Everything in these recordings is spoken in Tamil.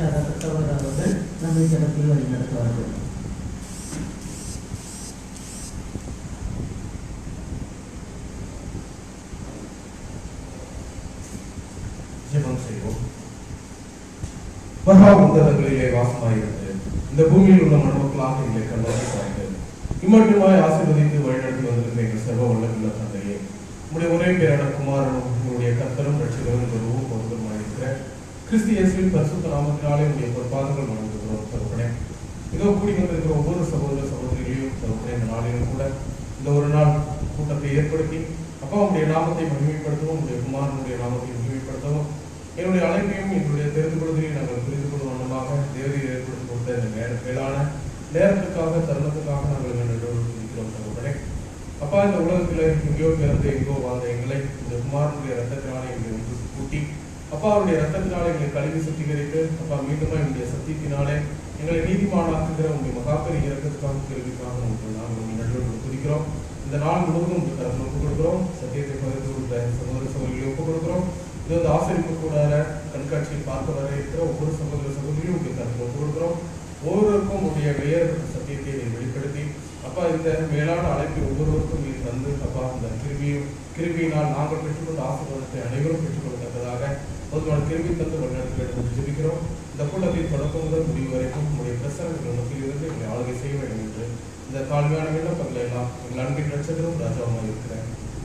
ராஜேஷ் சகோதரர் அவர்கள் நம்மை ஜனத்தில் வழிநடத்துவார்கள். ஜெபம் செய்வோம். மகா உன்னதங்களிலே வாசமாயிருந்து இந்த பூமியில் உள்ள மனுமக்களாக எங்களை கண்ணோக்கி பாருங்கள். இம்மட்டுமாய் ஆசீர்வதித்து வழிநடத்தி வந்திருக்கிற எங்கள் சர்வ வல்லமையுள்ள தந்தையே, உங்களுடைய ஒரே பேரான குமாரனும் உங்களுடைய கர்த்தரும் ரட்சகரும் குருவும் பொருத்தமாக இருக்கிற கிறிஸ்து இயேசுவின் பரிசுத்த நாமத்தினாலே உங்களுடைய பொற்பாதங்கள் வணங்குகிறோம். தகப்பனே, இதோ கூடி வந்திருக்கிற ஒவ்வொரு சகோதர சகோதரிகளையும் தகப்பனே, இந்த நாளிலும் கூட இந்த ஒரு நாள் கூட்டத்தை ஏற்படுத்தி அப்பா உங்களுடைய நாமத்தை மகிமைப்படுத்தவும், உங்களுடைய குமாரனுடைய நாமத்தை மகிமைப்படுத்தவும், என்னுடைய அழைப்பையும் என்னுடைய தெரிந்து கொள்வதையும் நாங்கள் புரிந்து கொள்ளும் வண்ணமாக தேவதையை ஏற்படுத்தி கொடுத்த இந்த மேலான நேரத்துக்காக தருணத்துக்காக நாங்கள் நன்றி தகப்பனே. அப்பா, இந்த உலகத்தில் எங்கேயோ பிறந்து எங்கோ வாழ்ந்த எங்களை இந்த குமாரனுடைய ரத்தத்தினாலே எங்களை ஒன்று கூட்டி அப்பா அவருடைய ரத்தத்தினாலே எங்களை கழுவி சுத்திகரித்து அப்பா மீண்டுமா என்னுடைய சத்தியத்தினாலே எங்களை நீதிமானாக்குகிற உங்களுடைய மகாபெரிய இறக்கத்துக்காக கேள்விக்காக நாங்கள் நன்றி குறிக்கிறோம். இந்த நாள் முழுவதும் உங்களுக்கு கருத்து ஒப்புக் கொடுக்கிறோம். சத்தியத்தை பகிர்ந்து கொடுத்த சகோதர சகோதரிகளை ஒப்புக் கொடுக்கிறோம். இது வந்து ஆசிரியப்பு கூடாத கண்காட்சியில் பார்க்க வர இருக்கிற ஒவ்வொரு சகோதர சகோதரியும் உங்களுக்கு கருத்து ஒப்புக் கொடுக்கிறோம். ஒவ்வொருவருக்கும் உடைய வேறுபட்ட சத்தியத்தை வெளிப்படுத்தி அப்பா இந்த மேலான அழைப்பை ஒவ்வொருவருக்கும் நீர் தந்து அப்பா இந்த கிருபியினால் நாங்கள் பெற்றுக்கொண்ட ஆசீர்வாதத்தை அனைவரும் பெற்றுக்கொள்ளத்தக்கதாக பொதுவான கிருபி தந்து வழிநடத்தி ஜெபிக்கிறோம். இந்த கூட்டத்தில் தொடக்கம் முதல் முடிவு வரைக்கும் உங்களுடைய பிரசனங்கள் நோக்கிலிருந்து எங்களை ஆளுகை செய்ய வேண்டும் என்று இந்த தாழ்மையான விண்ணப்பங்களை எல்லாம் எங்கள் அன்பின் நட்சத்திரம் ராஜாவாக இருக்கிற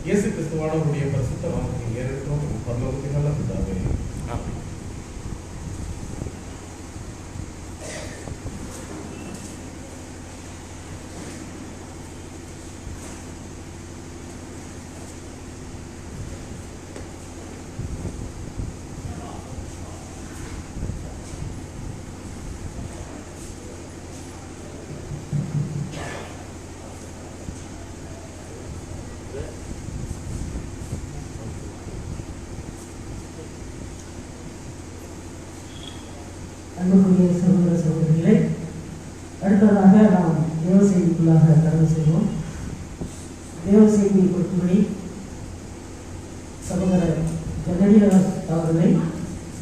இயேசு கிறிஸ்துவானவருடைய பரிசுத்த நாமத்தை ஏறெடுக்கிறோம். பரலோகத்தின் நல்ல பிதாவே, ஆமென். அன்புக்குரிய சகோதர சகோதரிகளை, அடுத்ததாக நாம் தேவ செய்திக்குள்ளாக கடந்து செல்வோம். தேவ செய்தியை பொறுத்தபடி சகோதரர் ஜெகடியதாஸ் அவர்களை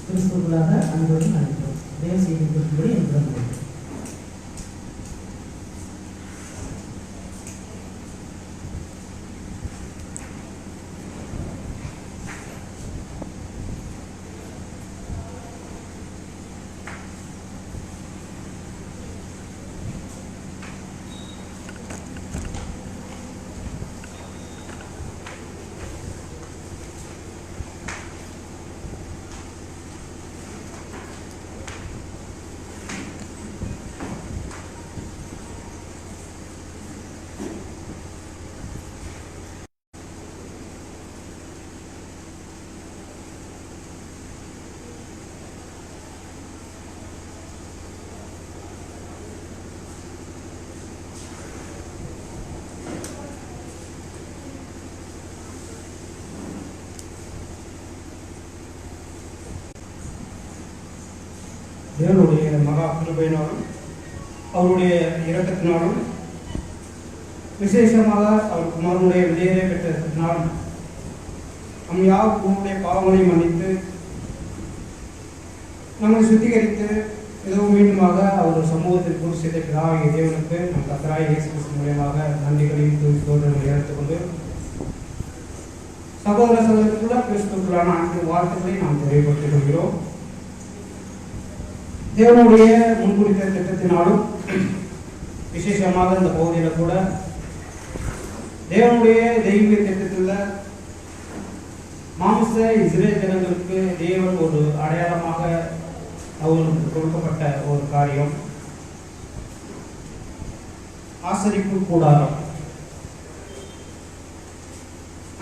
கிறிஸ்துக்குள்ளாக அன்புடன் அழைக்கிறோம். தேவ செய்தியை பொறுத்தபடி என்பது தேவனுடைய மகா கிருபையினாலும் அவருடைய இரக்கத்தினாலும் விசேஷமாக அவர் குமாரனுடைய விலையை பெற்றதினாலும் நம் யாருடைய பாவங்களை மன்னித்து நம்மை சுத்திகரித்து இதுவும் மீண்டுமாக அவர் சமூகத்தில் கூறு செய்த பிதாவாகிய தேவனுக்கு நம் கர்த்தராகிய இயேசு கிறிஸ்து மூலமாக நன்றிகளையும் தோன்றங்களை எடுத்துக்கொண்டு சகோதர சகோதரர்களுக்குள்ள கிறிஸ்துக்குள்ளான அனைத்து வார்த்தைகளை நாம் தெரியப்படுத்திக் கொள்கிறோம். தேவனுடைய முன்குறித்த திட்டத்தினாலும் விசேஷமாக இந்த பகுதியில் கூட தேவனுடைய தெய்வீக திட்டத்தில் மாம்ச இஸ்ரேல் ஜனங்களுக்கு தேவன் ஒரு அடையாளமாக அவர்களுக்கு கொடுக்கப்பட்ட ஒரு காரியம் ஆசரிப்பு கூடாரம்.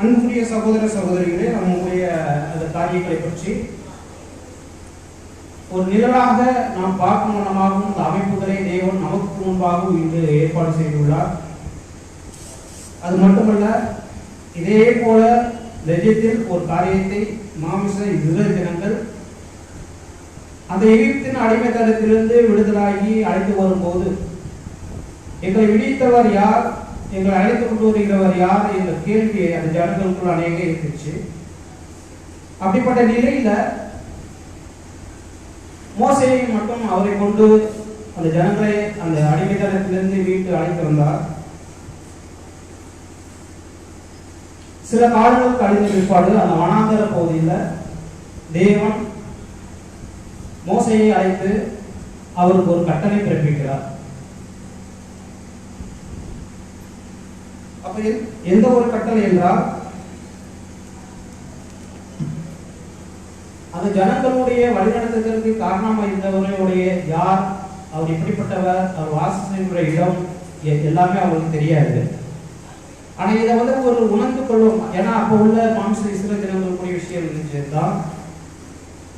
அன்புடைய சகோதர சகோதரிகளே, நம்முடைய அந்த காரியங்களை பற்றி ஒரு நிழலாக நாம் பார்க்கும் வண்ணமாகவும் இந்த அமைப்புகளை தேவன் நமக்கு முன்பாகவும் இன்று ஏற்பாடு செய்துள்ளார். அது மட்டுமல்ல, இதே போல லெஜத்தில் ஒரு காரியத்தை மாமிச இஸ்ரேல் ஜனங்கள் அந்த எகிப்தின் அடிமைத்தனத்திலிருந்து விடுதலாகி அழைத்து வரும்போது எங்களை விடுவித்தவர் யார், எங்களை அழைத்து கொண்டு வருகிறவர் யார் என்ற கேள்வி அந்த ஜனங்களுக்குள் அநேக இருந்துச்சு. அப்படிப்பட்ட நிலையில மோசேயை மட்டும் அவரை கொண்டு அந்த ஜனங்களை அந்த அடிமைத்தனத்திலிருந்து வீட்டு அழைத்து வந்தார். சில காலங்கள் கழிந்த பிற்பாடு அந்த வனாந்தர பகுதியில் தேவன் மோசேயை அழைத்து அவருக்கு ஒரு கட்டளை பிறப்பிக்கிறார். அப்ப எந்த ஒரு கட்டளை என்றால், அந்த ஜனங்களுடைய வழிநடத்துதலுக்கு காரணமாக இருந்தவர்களுடைய யார், அவர் எப்படிப்பட்டவர், அவர் வாசம் செய்கிற இடம் எல்லாமே அவங்களுக்கு தெரியாது. ஆனா இதை ஒரு உணர்ந்து கொள்ளும். ஏன்னா அப்ப உள்ள மாம்ச இஸ்ரேல் ஜனங்களுக்குரிய விஷயம் இருந்துச்சுதான்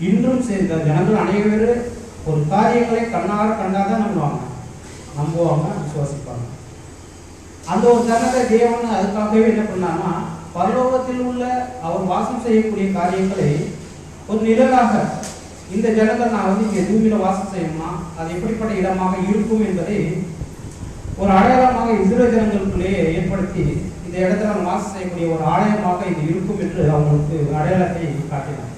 இன்றும் சேர்ந்த ஜனங்கள் அனைவரும் ஒரு காரியங்களை கண்ணார கண்டாதான் நம்புவாங்க, விசுவாசிப்பாங்க. அந்த ஒரு தருணத்தை தேவன் அதுக்காகவே என்ன பண்ணான்னா, பரலோகத்தில் உள்ள அவர் வாசம் செய்யக்கூடிய காரியங்களை ஒரு நிழலாக இந்த ஜனங்கள் நான் இங்கே பூமியில வாசம் செய்யணும்னா அது எப்படிப்பட்ட இடமாக இருக்கும் என்பதை ஒரு அடையாளமாக இஸ்ரேல் ஜனங்களுக்குள்ளேயே ஏற்படுத்தி இந்த இடத்துல நம்ம வாசம் செய்யக்கூடிய ஒரு ஆலயமாக இது இருக்கும் என்று அவங்களுக்கு அடையாளத்தை காட்டினார்.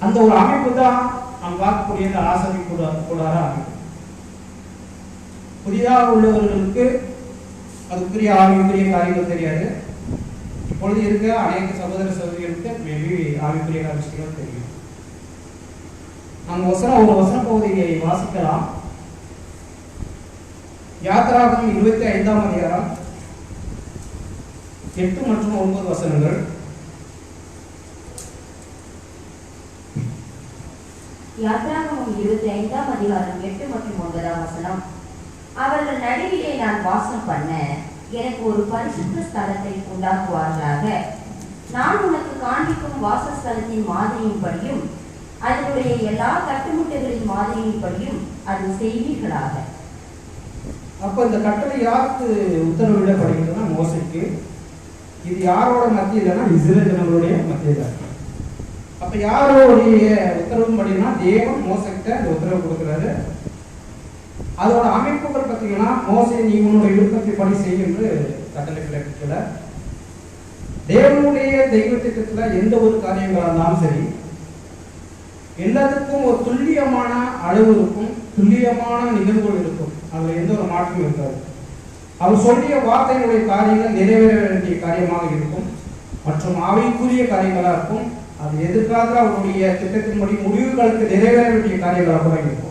அந்த ஒரு அமைப்பு தான் நாம் பார்க்கக்கூடிய இந்த ஆசரிப்பு கூடார அமைப்பு. புதிதாக உள்ளவர்களுக்கு அதுக்குரிய ஆவிக்குரிய காரியங்கள் தெரியாது. இப்பொழுது இருக்க அநேக சகோதர சகோதரிகளுக்கு மேபி ஆவிக்குரிய விஷயங்கள் தெரியும். நாம் ஒரு வசன பகுதியை வாசிக்கலாம். யாத்திராகமம் 25ஆம் அதிகாரம் 8 மற்றும் 9 வசனங்கள். யாத்திராகமம் 25ஆம் அதிகாரம் 8 மற்றும் 9ஆம் வசனம். அவர்கள் நடுவிலே நான் வாசம் பண்ண எனக்கு ஒரு பரிசுத்த ஸ்தலத்தை உண்டாக்குவார்களாக. நான் உனக்கு காண்பிக்கும் வாசஸ்தலத்தின் மாதிரியின்படியும் அதனுடைய எல்லா கட்டுமுட்டுகளின் மாதிரியின்படியும் அது செய்வீர்களாக. அப்ப இந்த கட்டளை யாருக்கு உத்தரவிடப்படுகிறதுனா மோசேக்கு. இது யாரோட மத்தியிலனா இஸ்ரேல் ஜனங்களுடைய மத்தியில. அப்ப யாரோடைய உத்தரவுப்படினா தேவன் மோசேக்கிட்ட இந்த உத்தரவு கொடுக்கிறாரு. அதோட அமைப்புகள் பார்த்தீங்கன்னா, மோசே நீ உன்னுடைய விருப்பத்தை பணி செய்ய என்று கட்டளை பிறப்பிக்கல. தேவனுடைய தெய்வ திட்டத்துல எந்த ஒரு காரியங்களா இருந்தாலும் சரி, எல்லாத்துக்கும் ஒரு துல்லியமான அளவு இருக்கும், துல்லியமான நிகழ்வுகள் இருக்கும். அதுல எந்த ஒரு மாற்றமும் இருக்காது. அவர் சொல்லிய வார்த்தைகளுடைய காரியங்கள் நிறைவேற வேண்டிய காரியமாக இருக்கும் மற்றும் ஆவிக்குரிய காரியங்களா இருக்கும். அது எதிர்காலத்தில் அவருடைய திட்டத்தின்படி முடிவுகளுக்கு நிறைவேற வேண்டிய காரியங்களாக கூட இருக்கும்.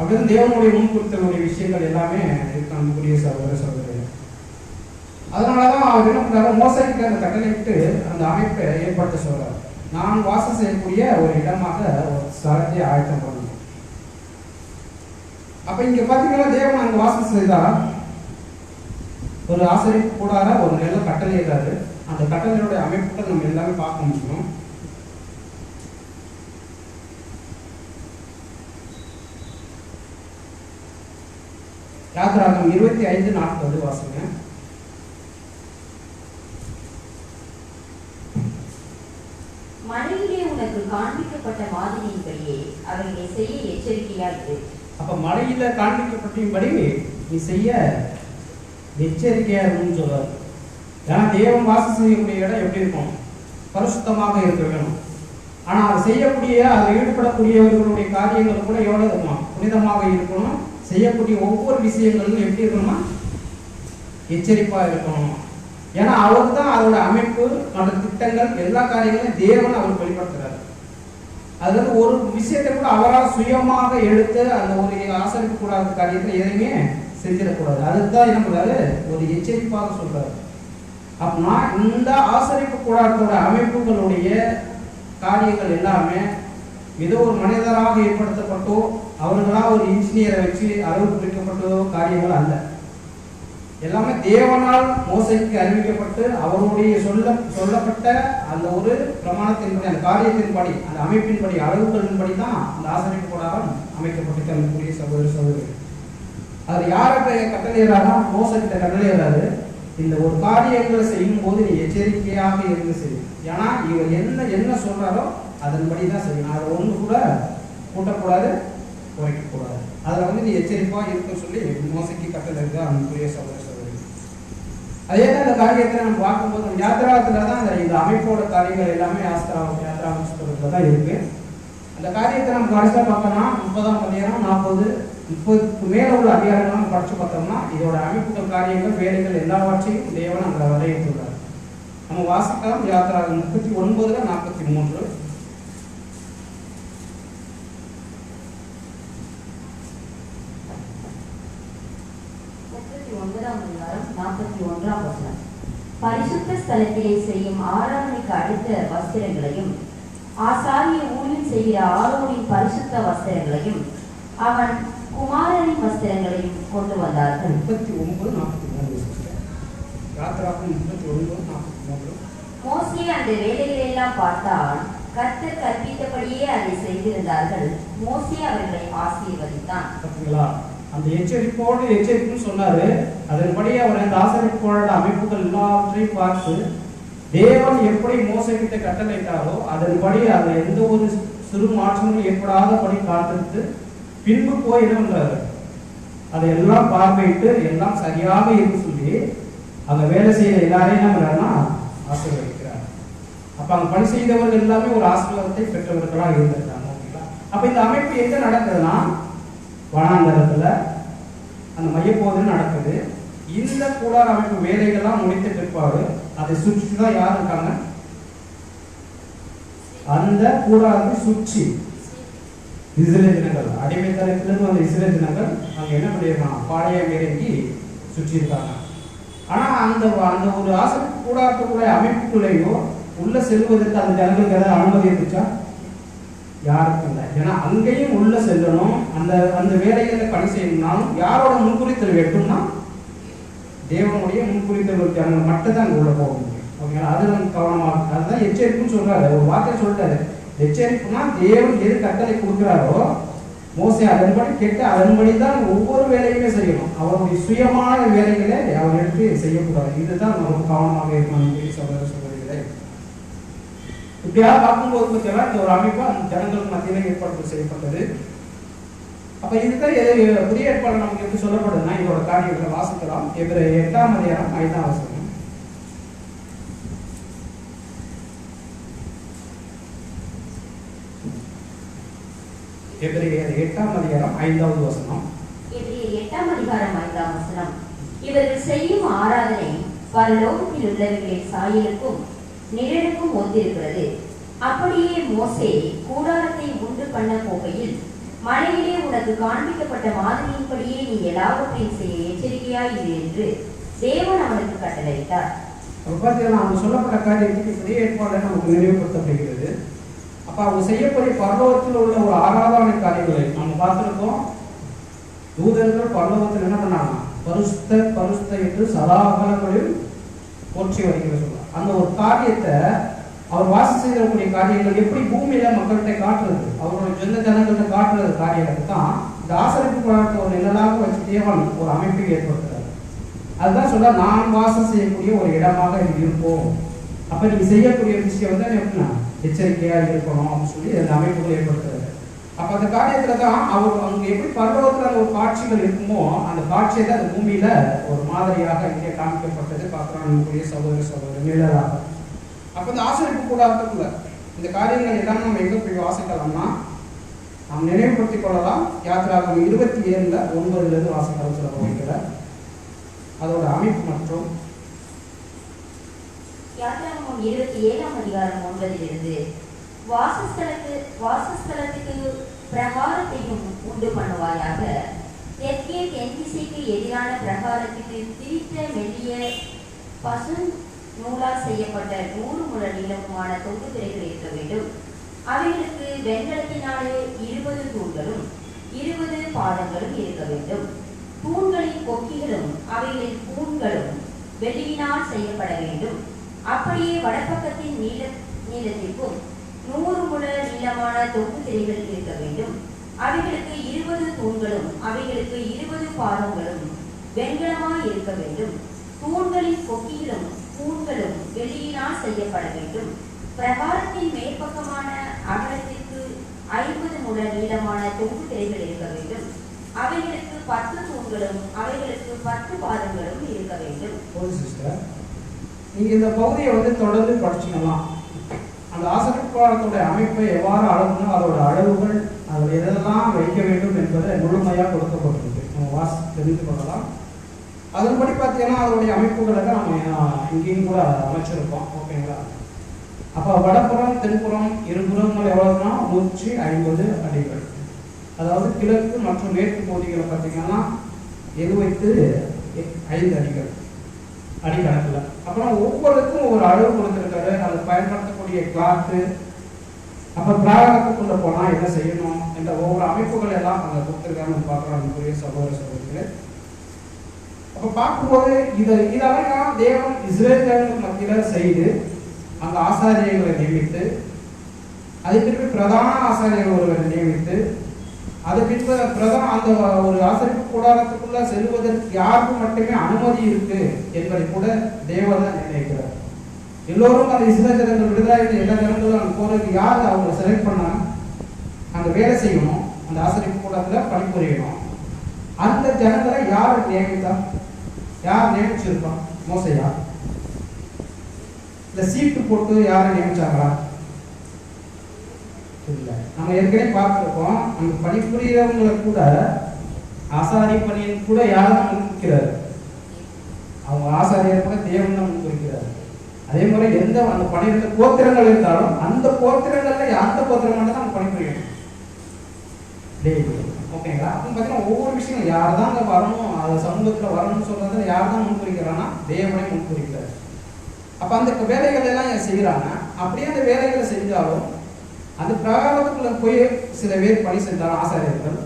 அப்படிதான் தேவனுடைய முன்குறித்தலுடைய விஷயங்கள் எல்லாமே இருக்கக்கூடிய சகோதர சகோதரர்கள். அதனாலதான் அவர் என்ன பண்றாரு, மோசேக்கு அந்த கட்டளையிட்டு அந்த அமைப்பை ஏற்படுத்த சொல்றாரு. நான் வாசம் செய்யக்கூடிய ஒரு இடமாக ஒரு ஸ்தலத்தை ஆயத்தம் பண்ணணும். அப்ப இங்க பாத்தீங்கன்னா தேவன் அங்க வாசம் செய்தா ஒரு ஆசரிப்பு கூடார ஒரு நல்ல கட்டளையிடுறாரு. அந்த கட்டளையுடைய அமைப்புகள் நம்ம எல்லாமே பார்க்க முடியும். யாத்திராகமம் 25:40 வாசிங்க. மலையிலே உனக்கு காண்பிக்கப்பட்ட மாதிரியின்படியே அவைகளை செய்ய எச்சரிக்கையா இரு. அப்ப மலையில காண்பிக்கப்பட்டபடி நீ செய்ய எச்சரிக்கையா இருக்குன்னு சொல்றாரு. ஏன்னா தேவன் வாசம் செய்யக்கூடிய இடம் எப்படி இருக்கும், பரிசுத்தமாக இருக்க வேணும். ஆனா அதை செய்யக்கூடிய அதில் ஈடுபடக்கூடியவர்களுடைய காரியங்கள் கூட எவ்வளவு இருக்குமா, புனிதமாக இருக்கணும். செய்யக்கூடிய ஒவ்வொரு விஷயங்களும் எப்படி இருக்கணுமா, எச்சரிப்பா இருக்கணும். ஏன்னா அவர் தான் அதோட அமைப்பு மற்ற திட்டங்கள் எல்லா காரியங்களையும் தேவன் அவர் வெளிப்படுத்துறாரு. அது ஒரு விஷயத்தை கூட அவரால் சுயமாக எடுத்து அந்த ஒரு ஆசரிப்பு கூடாத காரியத்தை எதையுமே செஞ்சிடக்கூடாது. அதுதான் என்ன பண்றாரு, ஒரு எச்சரிப்பாக சொல்றாரு. அப்படின்னா இந்த ஆசரிப்பு கூடாரத்தோட அமைப்புகளுடைய காரியங்கள் எல்லாமே ஏதோ ஒரு மனிதராக ஏற்படுத்தப்பட்டோ அவர்களா ஒரு இன்ஜினியரை வச்சு அளவு குறிக்கப்பட்டோ காரியங்கள் அல்ல. எல்லாமே தேவனால் மோசைக்கு அறிவிக்கப்பட்டு அவருடைய சொல்லப்பட்ட அந்த ஒரு பிரமாணத்தின்படி, அந்த காரியத்தின்படி, அந்த அமைப்பின்படி, அளவுகளின்படி தான் அந்த ஆசரிப்பு கூடாரம் அமைக்கப்பட்டு அனுப்பக்கூடிய சகோதர சகோதரி. அது யார்கிட்ட கட்டளையிறாரா, மோசைக்கிட்ட கட்டளையிறாரு. இந்த ஒரு காரியங்களை செய்யும் போது நீ எச்சரிக்கையாக இருந்து செய்யும். ஏன்னா இவர் என்ன சொல்றாரோ அதன்படி தான் செய்யணும். அதை ஒன்று கூட கூட்டக்கூடாது, குறைக்கக்கூடாது. அதில் நீ எச்சரிப்பா இருக்குன்னு சொல்லி மோசைக்கு கட்டளை இருக்கு அன்புரிய சகோதர சகோதரி. அதே தான் இந்த காரியத்தை நம்ம பார்க்கும்போது யாத்திராத்துல தான் இந்த அமைப்போட காரியங்கள் எல்லாமே யாத்திரா புத்தகத்துல தான் இருக்கு. அந்த காரியத்தை நம்ம கடைசியாக பார்த்தோம்னா 30ஆம் அதிகாரம் 40 மேல உள்ள அதிகாரங்கள் நம்ம படிச்சு பார்த்தோம்னா இதோட அமைப்புகள், காரியங்கள், வேலைகள் எல்லாவற்றையும் தேவன் அங்கே வரையறுத்துள்ளார். நம்ம வாசிக்கலாம். யாத்திராகமம் 39:43. பரிசுத்த ஸ்தலத்திலே செய்யும் ஆராதனைக்கு அடுத்த வஸ்திரங்களையும் ஆசாரிய ஊழியம் செய்கிற ஆரோனின் பரிசுத்த வஸ்திரங்களையும் அவன் குமாரனின் வஸ்திரங்களையும் கொண்டு வந்தார்கள். 39:43. மோசே அந்த வேலைகளை எல்லாம் பார்த்தால் கர்த்தர் கற்பித்தபடியே அதை செய்திருந்தார்கள். மோசே அவர்களை ஆசீர்வதித்தான். அந்த எச்சரிப்புன்னு சொன்னாரு. அதன்படி அவர் அந்த ஆசரிப்போட அமைப்புகள் எல்லாவற்றையும் பார்த்து தேவன் எப்படி மோசைக்கிட்ட கட்டளையிட்டாரோ அதன்படி அதை எந்த ஒரு சிறு மாற்றமும் ஏற்படாதபடி காத்திருந்து பின்பு போய் என்ன பண்றாரு, அதையெல்லாம் பார்வையிட்டு எல்லாம் சரியாக இருக்கு சொல்லி அங்க வேலை செய்யற எல்லாரையும் என்ன பண்றாருன்னா ஆசீர்வதிக்கிறார். அப்ப அங்க பணி செய்தவர்கள் எல்லாமே ஒரு ஆசீர்வாதத்தை பெற்றவர்களாக இருந்திருக்காங்க. ஓகேங்களா? அப்ப இந்த அமைப்பு எங்க நடக்குதுன்னா வனாந்தரத்துல அந்த மையப்பகுதியில் நடக்குது. இந்த கூடார அமைப்பு வேலைகள்லாம் முடித்த பிற்பாடு அதை சுற்றி தான் யார் இருக்காங்க? அந்த கூடாரத்தை சுற்றி இஸ்ரேல் ஜனங்கள், அடிமைத்தனத்திலிருந்து வந்த இஸ்ரேல் ஜனங்கள் அங்க என்ன பண்ணிருக்காங்க, பாளையம் இறங்கி சுற்றி இருக்காங்க. ஆனா அந்த அந்த ஒரு ஆசரிப்பு கூடாரத்துக்குள்ள அமைப்புக்குள்ளேயோ உள்ள செல்வதற்கு அந்த ஜனங்களுக்கு ஏதாவது அனுமதி இருந்துச்சா? யாருக்கும் இல்லை. ஏன்னா அங்கேயும் உள்ள செல்லணும், அந்த அந்த வேலைகளை பணி செய்யணும்னாலும் யாரோட முன்குறித்தல் வேண்டும்னா தேவனுடைய முன்குறித்தல் ஜனங்கள் மட்டும் தான் அங்கே உள்ள போக முடியும். ஓகேங்களா? அது நம்ம கவனமாக, அதுதான் எச்சரிப்புன்னு சொல்றாரு. ஒரு வார்த்தை சொல்றாரு, எச்சரிப்புனா தேவன் எது கட்டளை கொடுக்குறாரோ மோசே அதன்படி கேட்டு அதன்படி தான் ஒவ்வொரு வேலையுமே செய்யணும். அவருடைய சுயமான வேலைகளை அவர் எடுத்து செய்யக்கூடாது. இதுதான் நம்ம கவனமாக இருக்கணும். சகோதரர்களே, இப்படியா பார்க்கும்போது பார்த்தீங்கன்னா இந்த ஒரு அமைப்பு அந்த ஜனங்களுக்கு மத்தியில் ஏற்பாடு செய்யப்பட்டது. அப்ப இதுதான் புதிய ஏற்பாடு நமக்கு எப்படி சொல்லப்படுதுன்னா இதோட காரியங்களை வாசிக்கலாம். எபிரேயர் 8ஆம் அதிகாரம் 5ஆம் வசனம். எபிரேயர் 8ஆம் அதிகாரம் 5வது வசனம். எபிரேயர் 8ஆம் அதிகாரம் 5ஆம் வசனம். இவர்கள் செய்யும் ஆராதனை பரலோகத்தில் உள்ளவர்களின் சாயலுக்கும் நிழலுக்கும் ஒத்திருக்கிறது. அப்படியே மோசே கூடாரத்தை உண்டு பண்ண போகையில் மலையிலே உனக்கு காண்பிக்கப்பட்ட மாதிரியின்படியே நீ எல்லாவற்றையும் செய்ய எச்சரிக்கையாய் இரு என்று தேவன் அவனுக்கு கட்டளையிட்டார். பார்த்தீங்கன்னா அவங்க சொல்லப்பட்ட காரியத்துக்கு புதிய ஏற்பாடு நமக்கு நினைவுபடுத்தப்படுகிறது. அப்ப அவங்க செய்யக்கூடிய பரலோகத்தில் உள்ள ஒரு ஆராதனை காரியங்களை நம்ம பார்த்திருக்கோம். தூதர்கள் பரலோகத்தில் என்ன பண்ணாங்க, பரிசுத்த பரிசுத்த என்று சதாகாலங்களில் போற்றி வருகிற சொல்றாங்க. அந்த ஒரு காரியத்தை அவர் வாசி செய்யக்கூடிய காரியங்கள் எப்படி பூமியில மக்கள்கிட்ட காட்டுறது, அவருடைய சொந்த ஜனங்கள்கிட்ட காட்டுறது காரியத்தை தான் இந்த ஆசரிப்பு கூடாரத்தை ஒரு நிழலாக வச்சு தேவன் ஒரு அமைப்பை ஏற்படுத்துறாரு. அதுதான் சொல்ல நாம் வாசம் செய்யக்கூடிய ஒரு இடமாக இது இருப்போம். அப்ப நீங்க செய்யக்கூடிய விஷயம் வந்து எப்படின்னா எச்சரிக்கையா இருக்கணும் அப்படின்னு சொல்லி அந்த அமைப்புகள் ஏற்படுத்துறாரு. அப்ப அந்த காரியத்துல தான் அவர் அங்க எப்படி பரலோகத்துல ஒரு காட்சிகள் இருக்குமோ அந்த காட்சியை தான் அந்த பூமியில ஒரு மாதிரியாக இங்கே காமிக்கப்பட்டது பார்க்கிறோம் நம்முடைய சகோதர நிழலாக. அப்ப இந்த ஆசரிப்பு கூடாரத்துக்குள்ள இந்த காரியங்கள் எல்லாம் நம்ம எங்க போய் வாசிக்கலாம்னா நாம் நினைவுபடுத்திக் கொள்ளலாம். யாத்திராகமம் 27:9 வாசிக்கலாம் சொல்ல வைக்கிற அதோட அமைப்பு மற்றும் யாத்திராகமம் 27ஆம் அதிகாரம் 9 வாசஸ்தலத்துக்கு பிரகாரத்தையும் உண்டு பண்ணுவாயாக. தெற்கே தென்திசைக்கு எதிரான பிரகாரத்துக்கு திரித்த மெல்லிய பசு நூலால் செய்யப்பட்ட 100 முழ நீளமான தொங்கு திரைகள் இருக்க வேண்டும். அவைகளுக்கு வெண்கலத்தினாலே 20 தூண்களும் 20 பாதங்களும் இருக்க வேண்டும். தூண்களின் கொக்கிகளும் அவைகளின் தூண்களும் வெள்ளியினால் செய்யப்பட வேண்டும். அப்படியே வடப்பக்கத்தின் நீளத்திற்கும் 100 முழ நீளமான தொங்கு திரைகள் இருக்க வேண்டும். அவைகளுக்கு 20 தூண்களும் அவைகளுக்கு 20 பாதங்களும் வெண்கலமாய் இருக்க வேண்டும். தூண்களின் கொக்கிகளும் தூண்களும் வெள்ளியினால் செய்யப்பட வேண்டும். பிரகாரத்தின் மேற்பக்கமான அகலத்திற்கு 50 முழ நீளமான தொங்கு திரைகள் இருக்க வேண்டும். அவைகளுக்கு 10 தூண்களும் அவைகளுக்கு 10 பாதங்களும் இருக்க வேண்டும். நீங்க இந்த பகுதியை வந்து தொடர்ந்து படிச்சுக்கலாம். அந்த ஆசரிப்பு கூடாரத்தோட அமைப்பை எவ்வாறு அளவுனா அதோட அளவு என்பதை முழுமையாக கொடுக்கப்பட்டிருக்கு. நம்ம வாசி தெரிந்து கொள்ளலாம். அதன்படி பார்த்தீங்கன்னா அதனுடைய அமைப்புகளை தான் நம்ம இங்கேயும் கூட அமைச்சிருக்கோம். ஓகேங்களா? அப்போ வடப்புறம் தென்புறம் இருபுறங்கள் எவ்வளவுனா 150 அடிகள். அதாவது கிழக்கு மற்றும் மேற்கு பகுதிகளை பார்த்தீங்கன்னா 75 அடிகள் அடிக்கணக்கில். அப்புறம் ஒவ்வொருக்கும் ஒரு அளவு கொடுத்துருக்காரு. அது பயன்படுத்தக்கூடிய கிளாத்து, அப்போ பிராகத்துக்குள்ள போனால் என்ன செய்யணும் என்ற ஒவ்வொரு அமைப்புகள் எல்லாம் அங்கே கொடுத்துருக்காங்கன்னு பார்க்குறோம். அன்புரிய சகோதர சகோதரிகளே, அப்போ பார்க்கும்போது இதெல்லாம் தேவன் இஸ்ரேல் மத்தியில் செய்து அங்கே ஆசாரியர்களை நியமித்து, அதை திருப்பி பிரதான ஆசாரியர்கள் ஒருவரை நியமித்து, அது பின்பு பிரதான அந்த ஒரு ஆசரிப்பு கூடாரத்துக்குள்ள செல்வதற்கு யாருக்கு மட்டுமே அனுமதி இருக்கு என்பதை கூட தேவன் தான் நிர்ணயிக்கிறார். எல்லோரும் அந்த இஸ்ரேல் ஜனங்கள் விடுதலை எல்லா ஜனங்களும் அங்கே போறதுக்கு யார் அவங்க செலக்ட் பண்ணாங்க, அங்கே வேலை செய்யணும், அந்த ஆசரிப்பு கூடத்தில் பணிபுரியணும். அந்த ஜனங்களை யார் நியமித்தா? யார் நியமிச்சிருப்பான்? மோசையா? இல்ல சீட்டு போட்டு யாரை நியமிச்சாங்களா? இல்ல. நம்ம ஏற்கனவே பார்த்திருக்கோம், அங்க பணிபுரியவங்களை கூட ஆசாரி பணியின் கூட யாரும் முன்குறிக்கிறார்? அவங்க ஆசாரியர் கூட தேவன் தான் முன்குறிக்கிறார். அதே மாதிரி எந்த அந்த 12 கோத்திரங்கள் இருந்தாலும் அந்த கோத்திரங்கள்ல அந்த கோத்திரம் மட்டும் தான் பணிபுரியணும். ஓகேங்களா? அப்ப பார்த்தீங்கன்னா ஒவ்வொரு விஷயம் யார் தான் அங்கே வரணும், அது சமூகத்தில் வரணும்னு சொல்றதுல யார் தான் முன்குறிக்கிறான்னா தேவனே முன்குறிக்கிறார். அப்ப அந்த வேலைகள் எல்லாம் ஏன் செய்யறாங்க? அப்படியே அந்த வேலைகளை செஞ்சாலும் அந்த பிரகாரத்துக்குள்ள போய் சில பேர் பணி செஞ்சாலும் ஆசாரியர்கள்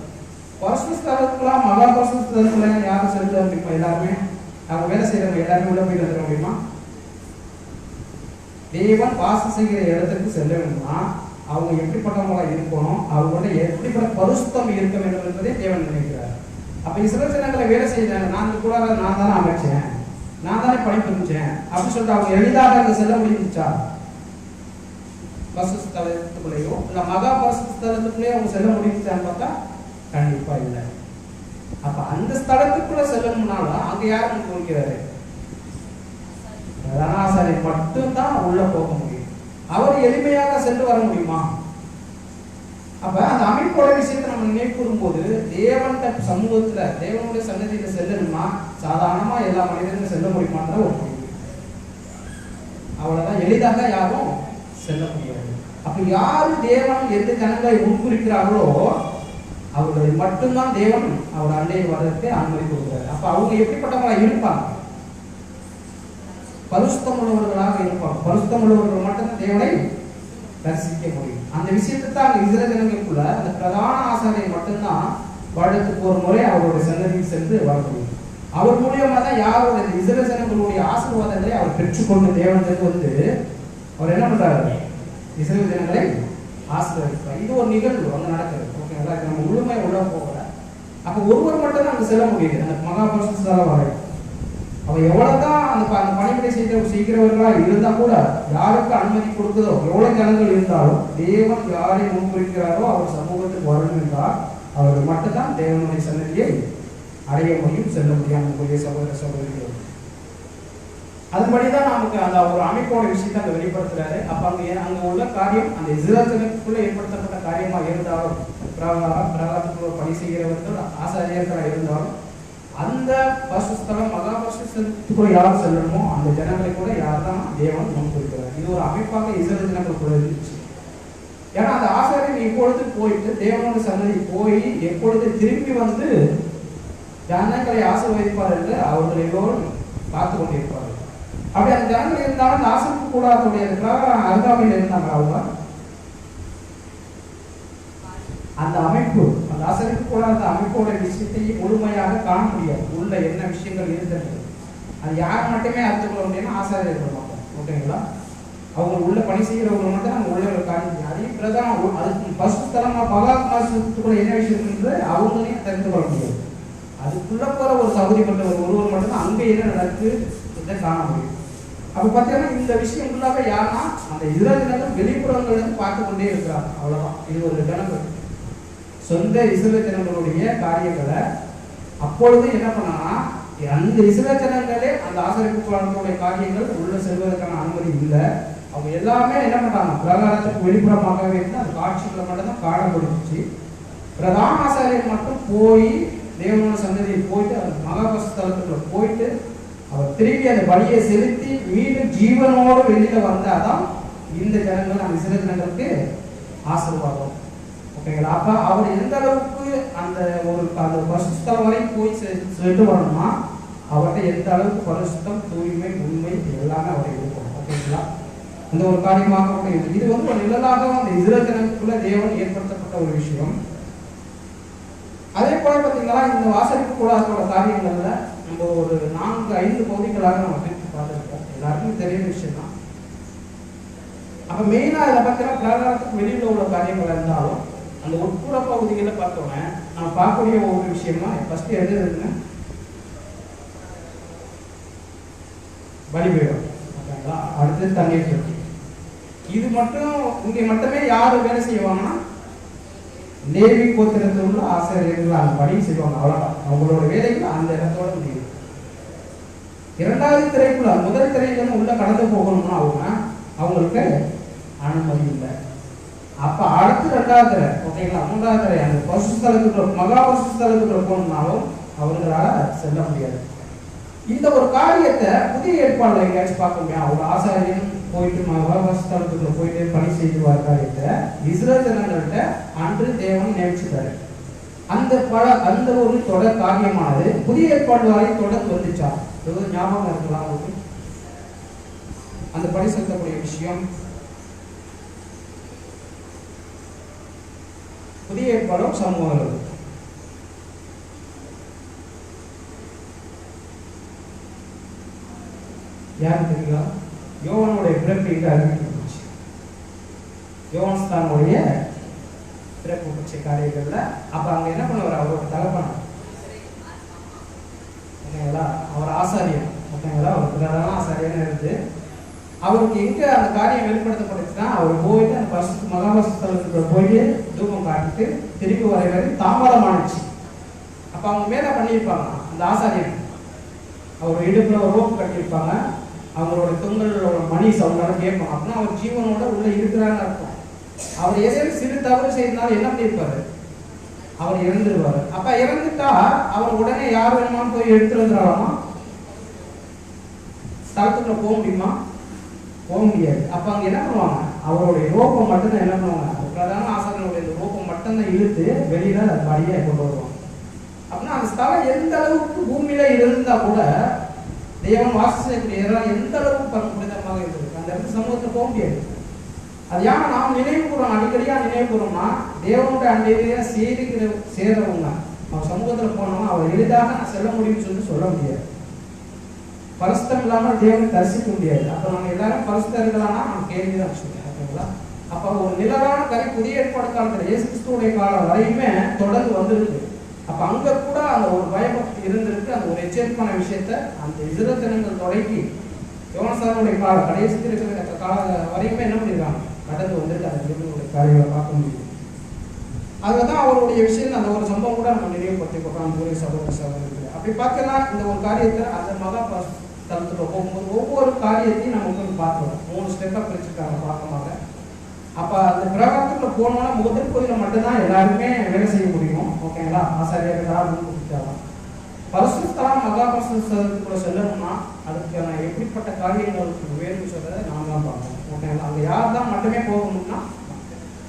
பரிசுத்தலத்துக்குலாம் மகா பரிசுத்தலத்துல யாரும் செலுத்த முடியுமா? எல்லாருமே அவங்க வேலை செய்யறவங்க எல்லாருமே உள்ள போய் வந்துட முடியுமா? தேவன் வாசம் செய்கிற இடத்துக்கு செல்ல வேண்டுமா அவங்க எப்படிப்பட்டவங்களா இருக்கணும், அவங்களோட எப்படிப்பட்ட பரிசுத்தம் இருக்க வேண்டும் என்பதை தேவன் நினைக்கிறார். அப்ப இஸ்ரவேல் ஜனங்களை வேலை செய்யறாங்க, நான் கூட நான் தானே அமைச்சேன், நான் தானே படிப்பிச்சேன் அப்படின்னு சொல்லிட்டு அவங்க எளிதாக அங்கே செல்ல முடிஞ்சிச்சா? பரிசுத்தலத்துக்குள்ளேயோ இல்ல மகா பரிசுத்தலத்துக்குள்ளேயோ அவங்க செல்ல முடிஞ்சான்னு பார்த்தா கண்டிப்பா இல்லை. அப்ப அந்த ஸ்தலத்துக்குள்ள செல்லணும்னாலும் அங்க யார் முன்குறிக்கிறாரு? ஆசாரியர் மட்டும்தான் உள்ள போக முடியும். அவர் எளிமையாக சென்று வர முடியுமா? அப்ப அந்த அமைப்போட விஷயத்தை நம்ம நினைக்கும் போது தேவன் சமூகத்துல தேவனுடைய சன்னதியில செல்லணுமா சாதாரணமா எல்லா மனிதர்களும் செல்ல முடியுமான்ற ஒரு கேள்வி. அவ்வளவுதான், எளிதாக யாரும் செல்ல முடியாது. அப்ப யாரு தேவன் எந்த ஜனங்களை முன்குறிக்கிறார்களோ அவர்களை மட்டும்தான் தேவன் அவர் அண்டையை வர்றதுக்கு அனுமதி கொடுக்கிறார். அப்ப அவங்க எப்படிப்பட்டவங்களா இருப்பாங்க? பரிசுத்தம் உள்ளவர்களாக இருப்பாங்க. பரிசுத்தம் உள்ளவர்கள் மட்டும்தான் தேவனை தரிசிக்க முடியும். அந்த விஷயத்தை தான் அங்க இஸ்ரவேல் ஜனங்களுக்குள்ள அந்த பிரதான ஆசாரியர் மட்டும்தான் வருடத்துக்கு ஒரு முறை அவருடைய சன்னதிக்கு சென்று வர முடியும். அவர் மூலியமா தான் யாருடைய இஸ்ரவேல் ஜனங்களுடைய ஆசீர்வாதங்களை அவர் பெற்றுக்கொண்டு தேவனுக்கு வந்து அவர் என்ன பண்றாரு? இஸ்ரவேல் ஜனங்களை ஆசீர்வதிப்பார். இது ஒரு நிகழ்வு அங்க நடக்குது. ஓகேங்களா? நம்ம முழுமை உள்ள போகல. அப்ப ஒருவர் மட்டும் தான் அங்க செல்ல முடியுது அந்த மகா பரிசுத்தல வரை. அவ எவ்வளவுதான் அந்த பணிபுரை செய்கிறவர்களா இருந்தா கூட யாருக்கு அனுமதி கொடுக்குதோ எவ்வளவு ஜனங்கள் இருந்தாலும் தேவன் யாரை முன்குறிக்கிறாரோ அவர் சமூகத்துக்கு வரணும் என்றால் அவர்கள் மட்டும்தான் தேவனுடைய சன்னதியை அடைய முடியும், செல்ல முடியாமல் சகோதர சகோதரிகள். அதுபடிதான் நமக்கு அந்த ஒரு அமைப்போட விஷயத்தை அங்க வெளிப்படுத்துறாரு. அப்ப அங்க உள்ள காரியம் அந்த இஸ்ரவேலுக்குள்ள ஏற்படுத்தப்பட்ட காரியமா இருந்தாலும் பிரகாரத்துக்குள்ள பணி செய்கிறவர்கள் ஆசாரியர்களா இருந்தாலும் அந்த பரிசுத்தலம் மகா பரிசுத்தலத்துக்குள்ள யார் செல்லணுமோ அந்த ஜனங்களை கூட யார் தான் தேவன் முன்குறிக்கிறார். இது ஒரு அமைப்பாக இஸ்ரவேல் ஜனங்கள் கூட இருந்துச்சு. ஏன்னா அந்த ஆசாரியன் எப்பொழுது போயிட்டு தேவனோட சன்னதி போய் எப்பொழுது திரும்பி வந்து ஜனங்களை ஆசீர்வதிப்பார் என்று அவர்கள் எல்லோரும் பார்த்து கொண்டிருப்பார்கள். அப்படி அந்த ஜனங்கள் இருந்தாலும் அந்த ஆசீர்வதிப்பு கூடாதுடைய அருகாமையில் இருந்தாங்க. அவங்க அந்த அமைப்பு அந்த ஆசீர்வதிப்பு கூடாத அமைப்போட விஷயத்தை முழுமையாக காண முடியாது. உள்ள என்ன விஷயங்கள் இருந்தது அது யார் மட்டுமே அறிந்து கொள்ள முடியும்னா ஆசாரியர்கள் மட்டும். ஓகேங்களா? அவங்க உள்ள பணி செய்கிறவங்க மட்டும் அங்கே உள்ள காணி அதே பிரதான் அதுக்கு பரிசுத்தலமா பகாத்மாசத்துக்குள்ள என்ன விஷயம் இருக்குது அவங்களையும் தெரிந்து கொள்ள முடியாது. அதுக்குள்ள போற ஒரு சௌகரியப்பட்ட ஒருவர் மட்டும்தான் அங்கே என்ன நடக்கு இதை காண முடியும். அப்ப பார்த்தீங்கன்னா இந்த விஷயம் ஃபுல்லாக யாருன்னா அந்த இஸ்ரவேல் ஜனங்கள் வெளிப்புறங்கள் இருந்து பார்த்து கொண்டே இருக்கிறாங்க. அவ்வளவுதான். இது ஒரு ஜனங்கள் சொந்த இஸ்ரவேல் ஜனங்களுடைய காரியங்களை அப்பொழுது என்ன பண்ணாங்கன்னா அந்த இஸ்ரவேல் ஜனங்களே அந்த ஆசரிப்பு காரியங்கள் உள்ள செல்வதற்கான அனுமதி இல்லை. அவங்க எல்லாமே என்ன பண்றாங்க? பிரகாரத்துக்கு வெளிப்புறமாகவே இருந்து அந்த காட்சிகளை மட்டும் தான் காண முடிஞ்சிச்சு. பிரதான ஆசாரியர் மட்டும் போய் தேவனோட சன்னதியில் போயிட்டு அந்த மகாபரிசுத்தலத்துக்குள்ள போயிட்டு அவர் திரும்பி அந்த பலியை செலுத்தி மீண்டும் ஜீவனோடு வெளியில வந்தாதான் இந்த ஜனங்கள் அந்த இஸ்ரவேல் ஜனங்களுக்கு ஆசீர்வாதம். ஓகேங்களா? அப்ப அவர் எந்த அளவுக்கு அந்த பரிசுத்தலம் வரை போய் சென்று வரணுமா, அவர்கிட்ட எந்த அளவுக்கு பரிசுத்தம், தூய்மை, உண்மை எல்லாமே அவரை இருக்கும். ஓகேங்களா? அந்த ஒரு காரியமாக கூட இது ஒரு நிழலாக அந்த இஸ்ரவேல் ஜனங்களுக்குள்ள தேவன் ஏற்படுத்தப்பட்ட ஒரு விஷயம். அதே போல பார்த்தீங்கன்னா இந்த வாசலிப்பு கூடாதோட காரியங்கள்ல நம்ம ஒரு 4-5 பகுதிகளாக நம்ம பிரித்து பார்த்துருக்கோம். எல்லாருக்கும் தெரியும் விஷயம் தான். அப்ப மெயினா இதை பார்த்தீங்கன்னா பிரகாரத்துக்கு வெளியில உள்ள காரியங்கள் இருந்தாலும் அந்த உட்புற பகுதிகளை பார்த்தோன்னே நம்ம பார்க்கக்கூடிய ஒரு விஷயமா ஃபர்ஸ்ட் எது இருக்குங்க, பலிபீடம். ஓகேங்களா? அடுத்து தண்ணீர் தொட்டி. இது மட்டும் இங்கே மட்டுமே யாரு வேலை செய்வாங்கன்னா லேவி கோத்திரத்தில் உள்ள ஆசிரியர்கள் அந்த பணி செய்வாங்க. அவ்வளவுதான் அவங்களோட வேலைகள் அந்த இடத்தோட முடியும். இரண்டாவது திரைக்குள்ள முதல் திரையில உள்ள கடந்து போகணும்னா அவங்களுக்கு அனுமதி இல்லை. அப்ப அடுத்து 2வது திரை, ஓகேங்களா, 3வது திரை அந்த பரிசுத்தலத்துக்குள்ள மகா பரிசுத்தலத்துக்குள்ள போகணும்னாலும் அவர்களால செல்ல முடியாது. இந்த ஒரு காரியத்தை புதிய ஏற்பாடுல எங்கேயாச்சும் பார்க்க முடியும். ஒரு ஆசாரியன் போயிட்டு மகா பரிசுத்தலத்துக்குள்ள போயிட்டு பணி செய்து வர காரியத்தை இஸ்ரவேல் ஜனங்கள்ட்ட அன்று தேவன் நியமிச்சுட்டாரு. அந்த ஒரு தொடர் காரியமானது புதிய ஏற்பாடு வரை தொடர்ந்து வந்துச்சா? ஞாபகம் இருக்கலாம் உங்களுக்கு அந்த பணி செலுத்தக்கூடிய விஷயம்? புதிய ஏற்பாடும் சமூகம் யாரு தெரியுங்களா? யோவானுடைய பிறப்பு இங்கு அறிவிக்கப்பட்டுச்சு. யோவான்ஸ்தானுடைய பிறப்பு பற்றிய காரியங்கள்ல அப்ப அங்க என்ன பண்ணுவார்? அவரோட தகப்பனா, ஓகேங்களா, அவர் ஆசாரியன். ஓகேங்களா? அவர் பிரதான ஆசாரியன்னு இருந்து அவருக்கு எங்க அந்த காரியம் வெளிப்படுத்தப்பட்டுச்சுன்னா அவர் போயிட்டு அந்த மகாபரிசுத்தலத்துக்குள்ள போயிட்டு தூபம் காட்டிட்டு திருப்பி வரை தாமதமானுச்சு. அப்ப அவங்க மேல பண்ணியிருப்பாங்க அந்த ஆசாரியன், அவர் இடுப்புல ஒரு ரோப்பு கட்டியிருப்பாங்க, அவங்களோட தொங்கலோட மணி சவுண்டால கேட்பாங்க. அப்படின்னா அவர் ஜீவனோட உள்ள இருக்கிறான்னு அர்த்தம். அவர் எதையும் சிறு தவறு செய்தாலும் என்ன பண்ணியிருப்பாரு? அவர் இறந்துருவாரு. அப்ப இறந்துட்டா அவர் உடனே யார் வேணுமான்னு போய் எடுத்துட்டு வந்துடலாமா? ஸ்தலத்துக்குள்ள போக முடியுமா? போக முடியாது. அப்ப அங்க என்ன பண்ணுவாங்க? அவருடைய ரோப்பம் மட்டும்தான் என்ன பண்ணுவாங்க? பிரதான ஆசாரியனுடைய ரோப்பம் மட்டும்தான் இழுத்து வெளியில படியை கொண்டு வருவாங்க. அப்படின்னா அந்த ஸ்தலம் எந்த அளவுக்கு பூமியில இருந்தா கூட தேவன் வாசம் செய்யக்கூடிய இடம் எந்த அளவுக்கு பரப்புரிதமாக இருந்தது, அந்த இடத்துல சமூகத்தில் போக முடியாது. அது ஏன்னா நாம் நினைவு கூறோம், அடிக்கடியா நினைவு கூறோம்னா தேவனுடைய அண்டையிலேயே சேரவங்க நம்ம சமூகத்தில் போனோம்னா அவர் எளிதாக நான் செல்ல முடியும்னு சொல்ல முடியாது. பரிசுத்தம் இல்லாமல் தேவனை தரிசிக்க முடியாது. அப்ப நம்ம எல்லாரும் பரிசுத்தர்களானா நம்ம கேள்விதான் சொல்லுவோம். ஓகேங்களா? அப்ப ஒரு நிலவான கரை புதிய ஏற்பாடு காலத்துல இயேசு கிறிஸ்துவுடைய காலம் வரையுமே தொடர்ந்து வந்திருக்கு. அப்ப அங்க கூட அந்த ஒரு பயபக்தி இருந்திருக்கு. அந்த ஒரு எச்சரிப்பான விஷயத்த அந்த இஸ்ரவேல் ஜனங்கள் தொடங்கி யோவான்ஸ்தானுடைய காலம் கடைசி இருக்கிற கால வரையுமே என்ன பண்ணிருக்காங்க? கடந்து வந்துட்டு அந்த ஜீவனுடைய காரியங்களை பார்க்க முடியும். அதுதான் அவருடைய விஷயம். அந்த ஒரு சம்பவம் கூட நம்ம நினைவுபடுத்தி கொடுக்கலாம். பூரி சகோதர சகோதரி அப்படி பார்க்கலாம். இந்த ஒரு காரியத்தை அந்த மகா தளத்துல போகும்போது ஒவ்வொரு காரியத்தையும் நம்ம வந்து பார்க்கலாம். 3 ஸ்டெப்பா பிரிச்சுருக்காங்க பார்க்கமாக. அப்ப அந்த பிரகாரத்துக்குள்ள போனோம்னா முதல் பகுதியில மட்டும்தான் எல்லாருமே வேலை செய்ய முடியும். ஓகேங்களா? ஆசாரியர்களாக கொடுத்தாங்க. பரிசுத்தலம் மகா பரிசுத்தலத்துக்குள்ள செல்லணும்னா அதுக்கான எப்படிப்பட்ட காரியங்களுக்கு வேணும்னு சொல்றதை நாம தான் பார்க்கணும். ஓகேங்களா? அங்க யார் தான் மட்டுமே போகணும்னா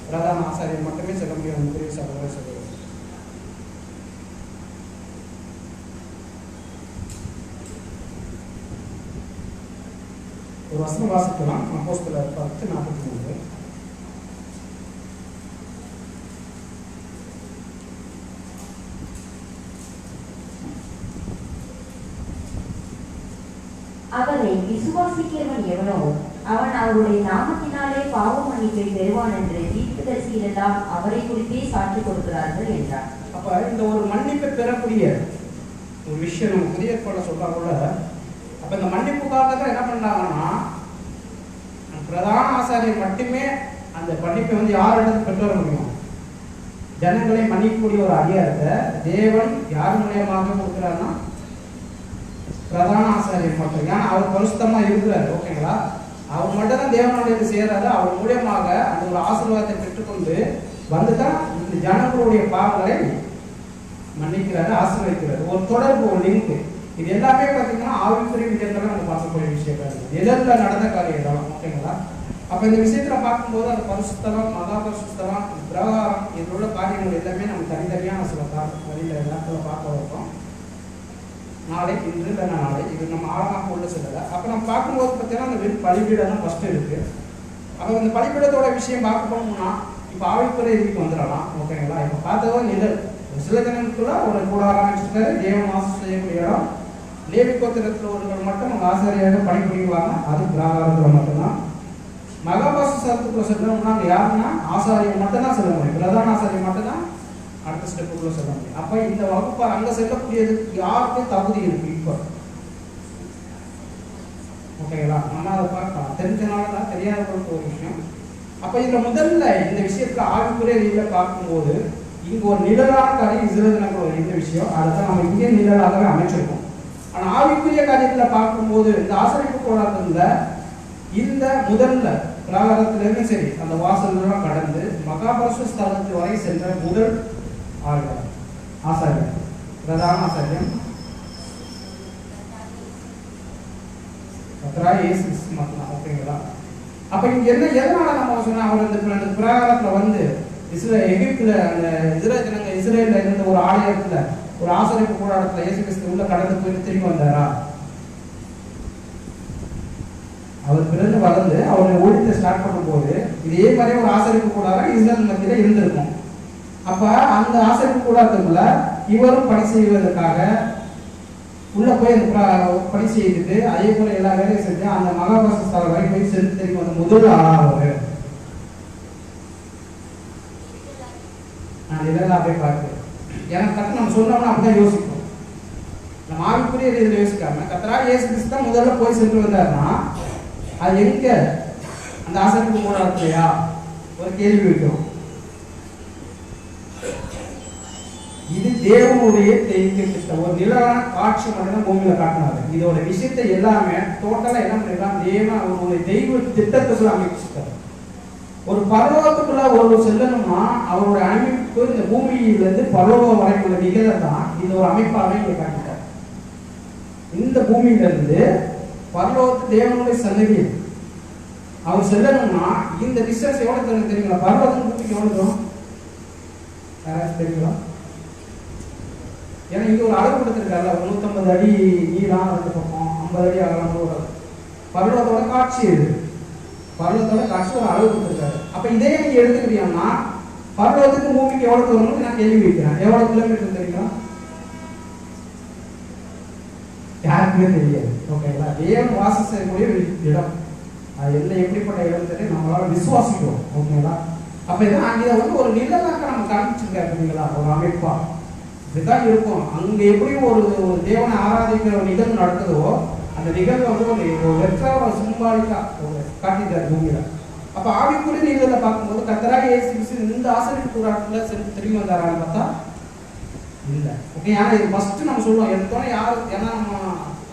பிரதான ஆசாரியர் மட்டுமே செல்ல முடியும். பெரிய சகோதர சகோதரி ஒரு வசனம் வாசிக்கலாம். அப்போஸ்தலர் 10:43. அவரை விசுவாசிக்கிறவன் எவனோ அவன் அவருடைய நாமத்தினாலே பாவ மன்னிப்பை பெறுவான் என்று தீர்க்கதரிசிகள் எல்லாம் அவரை குறித்தே சாட்சி கொடுக்கிறார்கள் என்றார். அப்ப இந்த ஒரு மன்னிப்பை பெறக்கூடிய ஒரு விஷயம் நம்ம புதிய ஏற்பாடுல சொல்றாங்க. அப்ப இந்த மன்னிப்புக்காக தான் என்ன பண்ணாங்கன்னா பிரதான ஆசாரியர் மட்டுமே அந்த மன்னிப்பை வந்து யாரிடத்து பெற்று வர முடியும்? ஜனங்களை மன்னிக்கக்கூடிய ஒரு அதிகாரத்தை தேவன் யார் மூலியமாக கொடுக்கிறாருன்னா பிரதான ஆசாரியர் மட்டும். ஏன்னா அவர் பரிசுத்தமா இருக்கிறாரு. ஓகேங்களா? அவர் மட்டும் தான் தேவனுடைய சேர்றாரு. அவர் மூலியமாக அந்த ஒரு ஆசீர்வாதத்தை பெற்றுக்கொண்டு வந்துதான் இந்த இந்த ஜனங்களுடைய பாவங்களை மன்னிக்கிறாரு, ஆசீர்வதிக்கிறாரு. ஒரு தொடர்பு, ஒரு லிங்க். இது எல்லாமே பார்த்தீங்கன்னா ஆவிக்குரிய விஷயத்துல நம்ம பார்க்கக்கூடிய விஷயங்கள், எதிரில் நடந்த காரியம் தான். ஓகேங்களா? அப்ப இந்த விஷயத்துல பார்க்கும்போது அது பரிசுத்தலம், மகா பரிசுத்தலம், பிரகாரம், இதில் உள்ள காரியங்கள் எல்லாமே நம்ம தனித்தனியான சில வழியில இடத்துல பார்க்க வைப்போம். நாளை, இன்று இல்லைன்னா நாளை, இது நம்ம ஆழமாக உள்ள சொல்லலை. அப்போ நம்ம பார்க்கும்போது பார்த்தீங்கன்னா அந்த பலிபீடம் தான் ஃபர்ஸ்ட் இருக்கு. அப்போ இந்த பலிபீடத்தோட விஷயம் பார்க்க போனோம்னா இப்போ ஆவிக்குரிய இதுக்கு வந்துடலாம். ஓகேங்களா? இப்போ பார்த்ததோ நிழல், சில தினங்களுக்குள்ள ஒரு கூடாரம் வச்சுருக்காரு, தேவன் வாசம் செய்யக்கூடிய இடம். லேவி கோத்திரத்தில் ஒருவர் மட்டும் அவங்க ஆசிரியராக பணிபுரிவாங்க, அது பிராகாரத்தில் மட்டும்தான். மகாபாசத்துக்குள்ள செல்லணும்னா அங்கே யாருன்னா ஆசாரியம் மட்டும்தான் செல்ல முடியும், பிரதான ஆசாரியம் மட்டும்தான் அடுத்த ஸ்டெப்புக்குள்ள செல்ல முடியும். அப்ப இந்த வகுப்பை அங்க செல்லக்கூடியதுக்கு யாருக்கும் தகுதி இருக்கு இப்போ. ஓகேங்களா? நம்ம அதை பார்க்கலாம், தெரிஞ்சனால தான், தெரியாதவங்களுக்கு ஒரு விஷயம். அப்ப இதுல முதல்ல இந்த விஷயத்துல ஆவிக்குரிய ரீதியில பார்க்கும்போது இங்க ஒரு நிழலான காரியம் இஸ்ரவேல் இந்த விஷயம், அதுதான் நம்ம இங்கே நிழலாகவே அமைச்சிருக்கோம். ஆனா ஆவிக்குரிய காரியத்துல பார்க்கும்போது இந்த ஆசரிப்பு கூடாரத்துல இந்த முதல்ல பிராகாரத்திலிருந்து சரி அந்த வாசல்லாம் கடந்து மகாபரிசுத்த ஸ்தலத்து வரை சென்ற முதல் ஆசாரியம், பிரதான ஆசாரியம் இயேசு கிறிஸ்து மட்டும்தான். ஓகேங்களா? அப்ப இங்க என்ன எதனால நம்ம சொன்னா அவர் இந்த பிராகாரத்துல வந்து எகிப்துல அந்த இஸ்ரேல்ல இருந்த ஒரு ஆலயத்துல ஒரு ஆசாரிப்பு கூடாரத்துல இயேசு கிறிஸ்து உள்ள கடந்து போயிட்டு திரும்பி வந்தாரா? அவர் பிறந்து வளர்ந்து அவருடைய ஊழியத்தை ஸ்டார்ட் பண்ணும்போது இதே மாதிரி ஒரு ஆசாரிப்பு கூடாரம் இஸ்ரேல் மத்தியில இருந்திருக்கும். அப்ப அந்த ஆசாரிப்பு கூடாரத்துக்குள்ள இவரும் பணி செய்வதற்காக உள்ள போய் அந்த பணி செய்துட்டு அதே போல எல்லா வேலையும் செஞ்சு அந்த மகாபாரத ஸ்தலம் வரை போய் சென்று தெரியும் அந்த முதல் ஆளாக நான் இதெல்லாம் போய் பார்க்கிறேன். எனக்கு கற்று நம்ம சொன்னோம்னா அப்படிதான் யோசிப்போம். நம்ம ஆவிக்குரிய இதில் யோசிக்காம கத்தரா இயேசு கிறிஸ்து தான் முதல்ல போய் சென்று வந்தாருன்னா அது எங்க அந்த ஆசாரிப்பு கூடாரத்திலையா? ஒரு கேள்வி வைக்கிறோம். இது தேவனுடைய திட்டம், ஒரு நிலவான காட்சி மட்டும் பூமியில காட்டினாரு. இதோட விஷயத்தை எல்லாமே டோட்டலா என்ன பண்ணிருக்காங்க, தேவன் அவருடைய தெய்வ திட்டத்துக்குள்ள அமைச்சிருக்காரு. ஒரு பரலோகத்துக்குள்ள ஒரு செல்லணும்னா அவருடைய அமைப்பு இந்த பூமியிலிருந்து பரலோகம் வரைக்கும் உள்ள நிகழ்வை தான் இது ஒரு அமைப்பாகவே இங்க காட்டிட்டார். இந்த பூமியிலிருந்து பரலோகத்து தேவனுடைய சன்னதி அவர் செல்லணும்னா இந்த டிஸ்டன்ஸ் எவ்வளவு தூரம் தெரியுங்களா? பரலோகம் பூமிக்கு எவ்வளவு தூரம் யாராச்சும் தெரியுங்களா? ஏன்னா இங்க ஒரு அளவு கொடுத்துருக்காரு, 150 அடி நீளம், 2 பக்கம் 50 அடி அகலம் போடுறது. பரலோகத்தோட காட்சி இது, பரலோகத்தோட காட்சி ஒரு அளவு கொடுத்துருக்காரு. அப்ப இதே நீங்க எடுத்துக்கிட்டீங்கன்னா பரலோகத்துக்கு பூமிக்கு எவ்வளவு தூரம்னு நான் கேள்வி வைக்கிறேன். எவ்வளவு கிலோமீட்டர் தெரியுங்களா? யாருக்குமே தெரியாது. ஓகேங்களா? தேவன் வாசம் செய்யக்கூடிய இடம், அது என்ன எப்படிப்பட்ட இடம் தெரியும், நம்மளால விசுவாசிக்கிறோம். ஓகேங்களா? அப்ப இதான் அங்கே வந்து ஒரு நிழலாக நம்ம காமிச்சிருக்காரு, ஒரு அமைப்பா இப்படிதான் இருக்கும். அங்க எப்படியும் ஒரு தேவனை ஆராதிக்கிற ஒரு நிகழ்வு நடக்குதோ அந்த நிகழ்வு வந்து ஒரு வெற்ற ஒரு சிம்பாலிக்கா காட்டிட்டார் பூமியில. அப்ப ஆவிக்குரிய நிகழ்வுல பார்க்கும்போது கர்த்தராகிய இயேசு கிறிஸ்து இந்த ஆசரிப்பு கூடாரத்துல திரும்பி வந்தாரான்னு பார்த்தா இல்ல. ஓகே, ஏன்னா இது ஃபர்ஸ்ட் நம்ம சொல்லுவோம் எடுத்தோன்னா யாரு, ஏன்னா நம்ம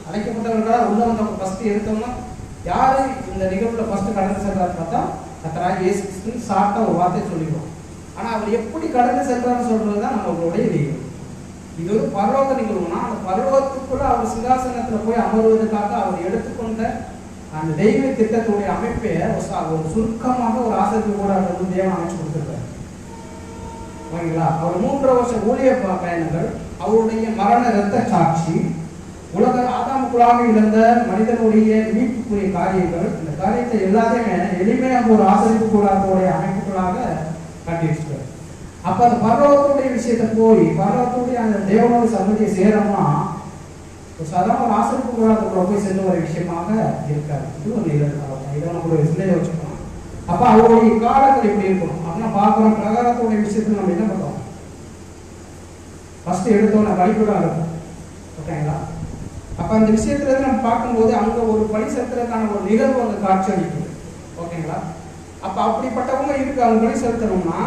அழைக்கப்பட்டவர்களா உள்ள வந்தவங்க ஃபர்ஸ்ட் எடுத்தோம்னா யாரு இந்த நிகழ்வுல ஃபர்ஸ்ட் கடந்து சென்றாரு பார்த்தா கர்த்தராகிய இயேசு கிறிஸ்து சாப்பிட்டா ஒரு வார்த்தையை சொல்லிடுவோம். ஆனா அவர் எப்படி கடந்து சென்றாருன்னு சொல்றதுதான் நம்மளுடைய நிகழ்வு. இது வந்து பரலோக நிகழ்வுனா அந்த பரலோகத்துக்குள்ள அவர் சிங்காசனத்துல போய் அமர்வதற்காக அவர் எடுத்துக்கொண்ட அந்த தெய்வ திட்டத்துடைய அமைப்பை ஒரு சுருக்கமாக ஒரு ஆசரிப்பு கூடாரத்தை தேவன் அமைச்சு கொடுத்திருக்காரு. ஓகேங்களா? அவர் 3 வருஷ ஊழிய பயணங்கள், அவருடைய மரண இரத்த சாட்சி, உலக ஆதாமுக்குள்ளாக இழந்த மனிதனுடைய மீட்புக்குரிய காரியங்கள், இந்த காரியத்தை எல்லாத்தையுமே எளிமையாக ஒரு ஆசரிப்பு கூடாரத்துடைய அமைப்புகளாக காட்டி வச்சிருக்காரு. அப்ப அந்த பரலோகத்துடைய விஷயத்தை போய் பரலோகத்துடைய அந்த தேவனோட சன்னதியை சேரம்னா சாதாரண ஒரு ஆசரிப்பு கூடாரத்துக்குள்ள போய் சென்ற ஒரு விஷயமாக இருக்காது. இது ஒரு நிகழ்வு, இதை நம்ம ஒரு சிலையை வச்சுக்கணும். அப்ப அவருடைய காலங்கள் எப்படி இருக்கணும் அப்படின்னா பார்க்கிறோம். பிரகாரத்துடைய விஷயத்துல நம்ம என்ன பண்றோம், ஃபர்ஸ்ட் எடுத்தோம்னா படிப்புதான் இருக்கும். ஓகேங்களா? அப்ப அந்த விஷயத்துல இருந்து நம்ம பார்க்கும்போது அங்க ஒரு பரிசெலுத்துறதுக்கான ஒரு நிகழ்வு அங்க காட்சி அளிக்குது. ஓகேங்களா? அப்ப அப்படிப்பட்டவங்க இருக்கு, அவங்க பணி செலுத்தணும்னா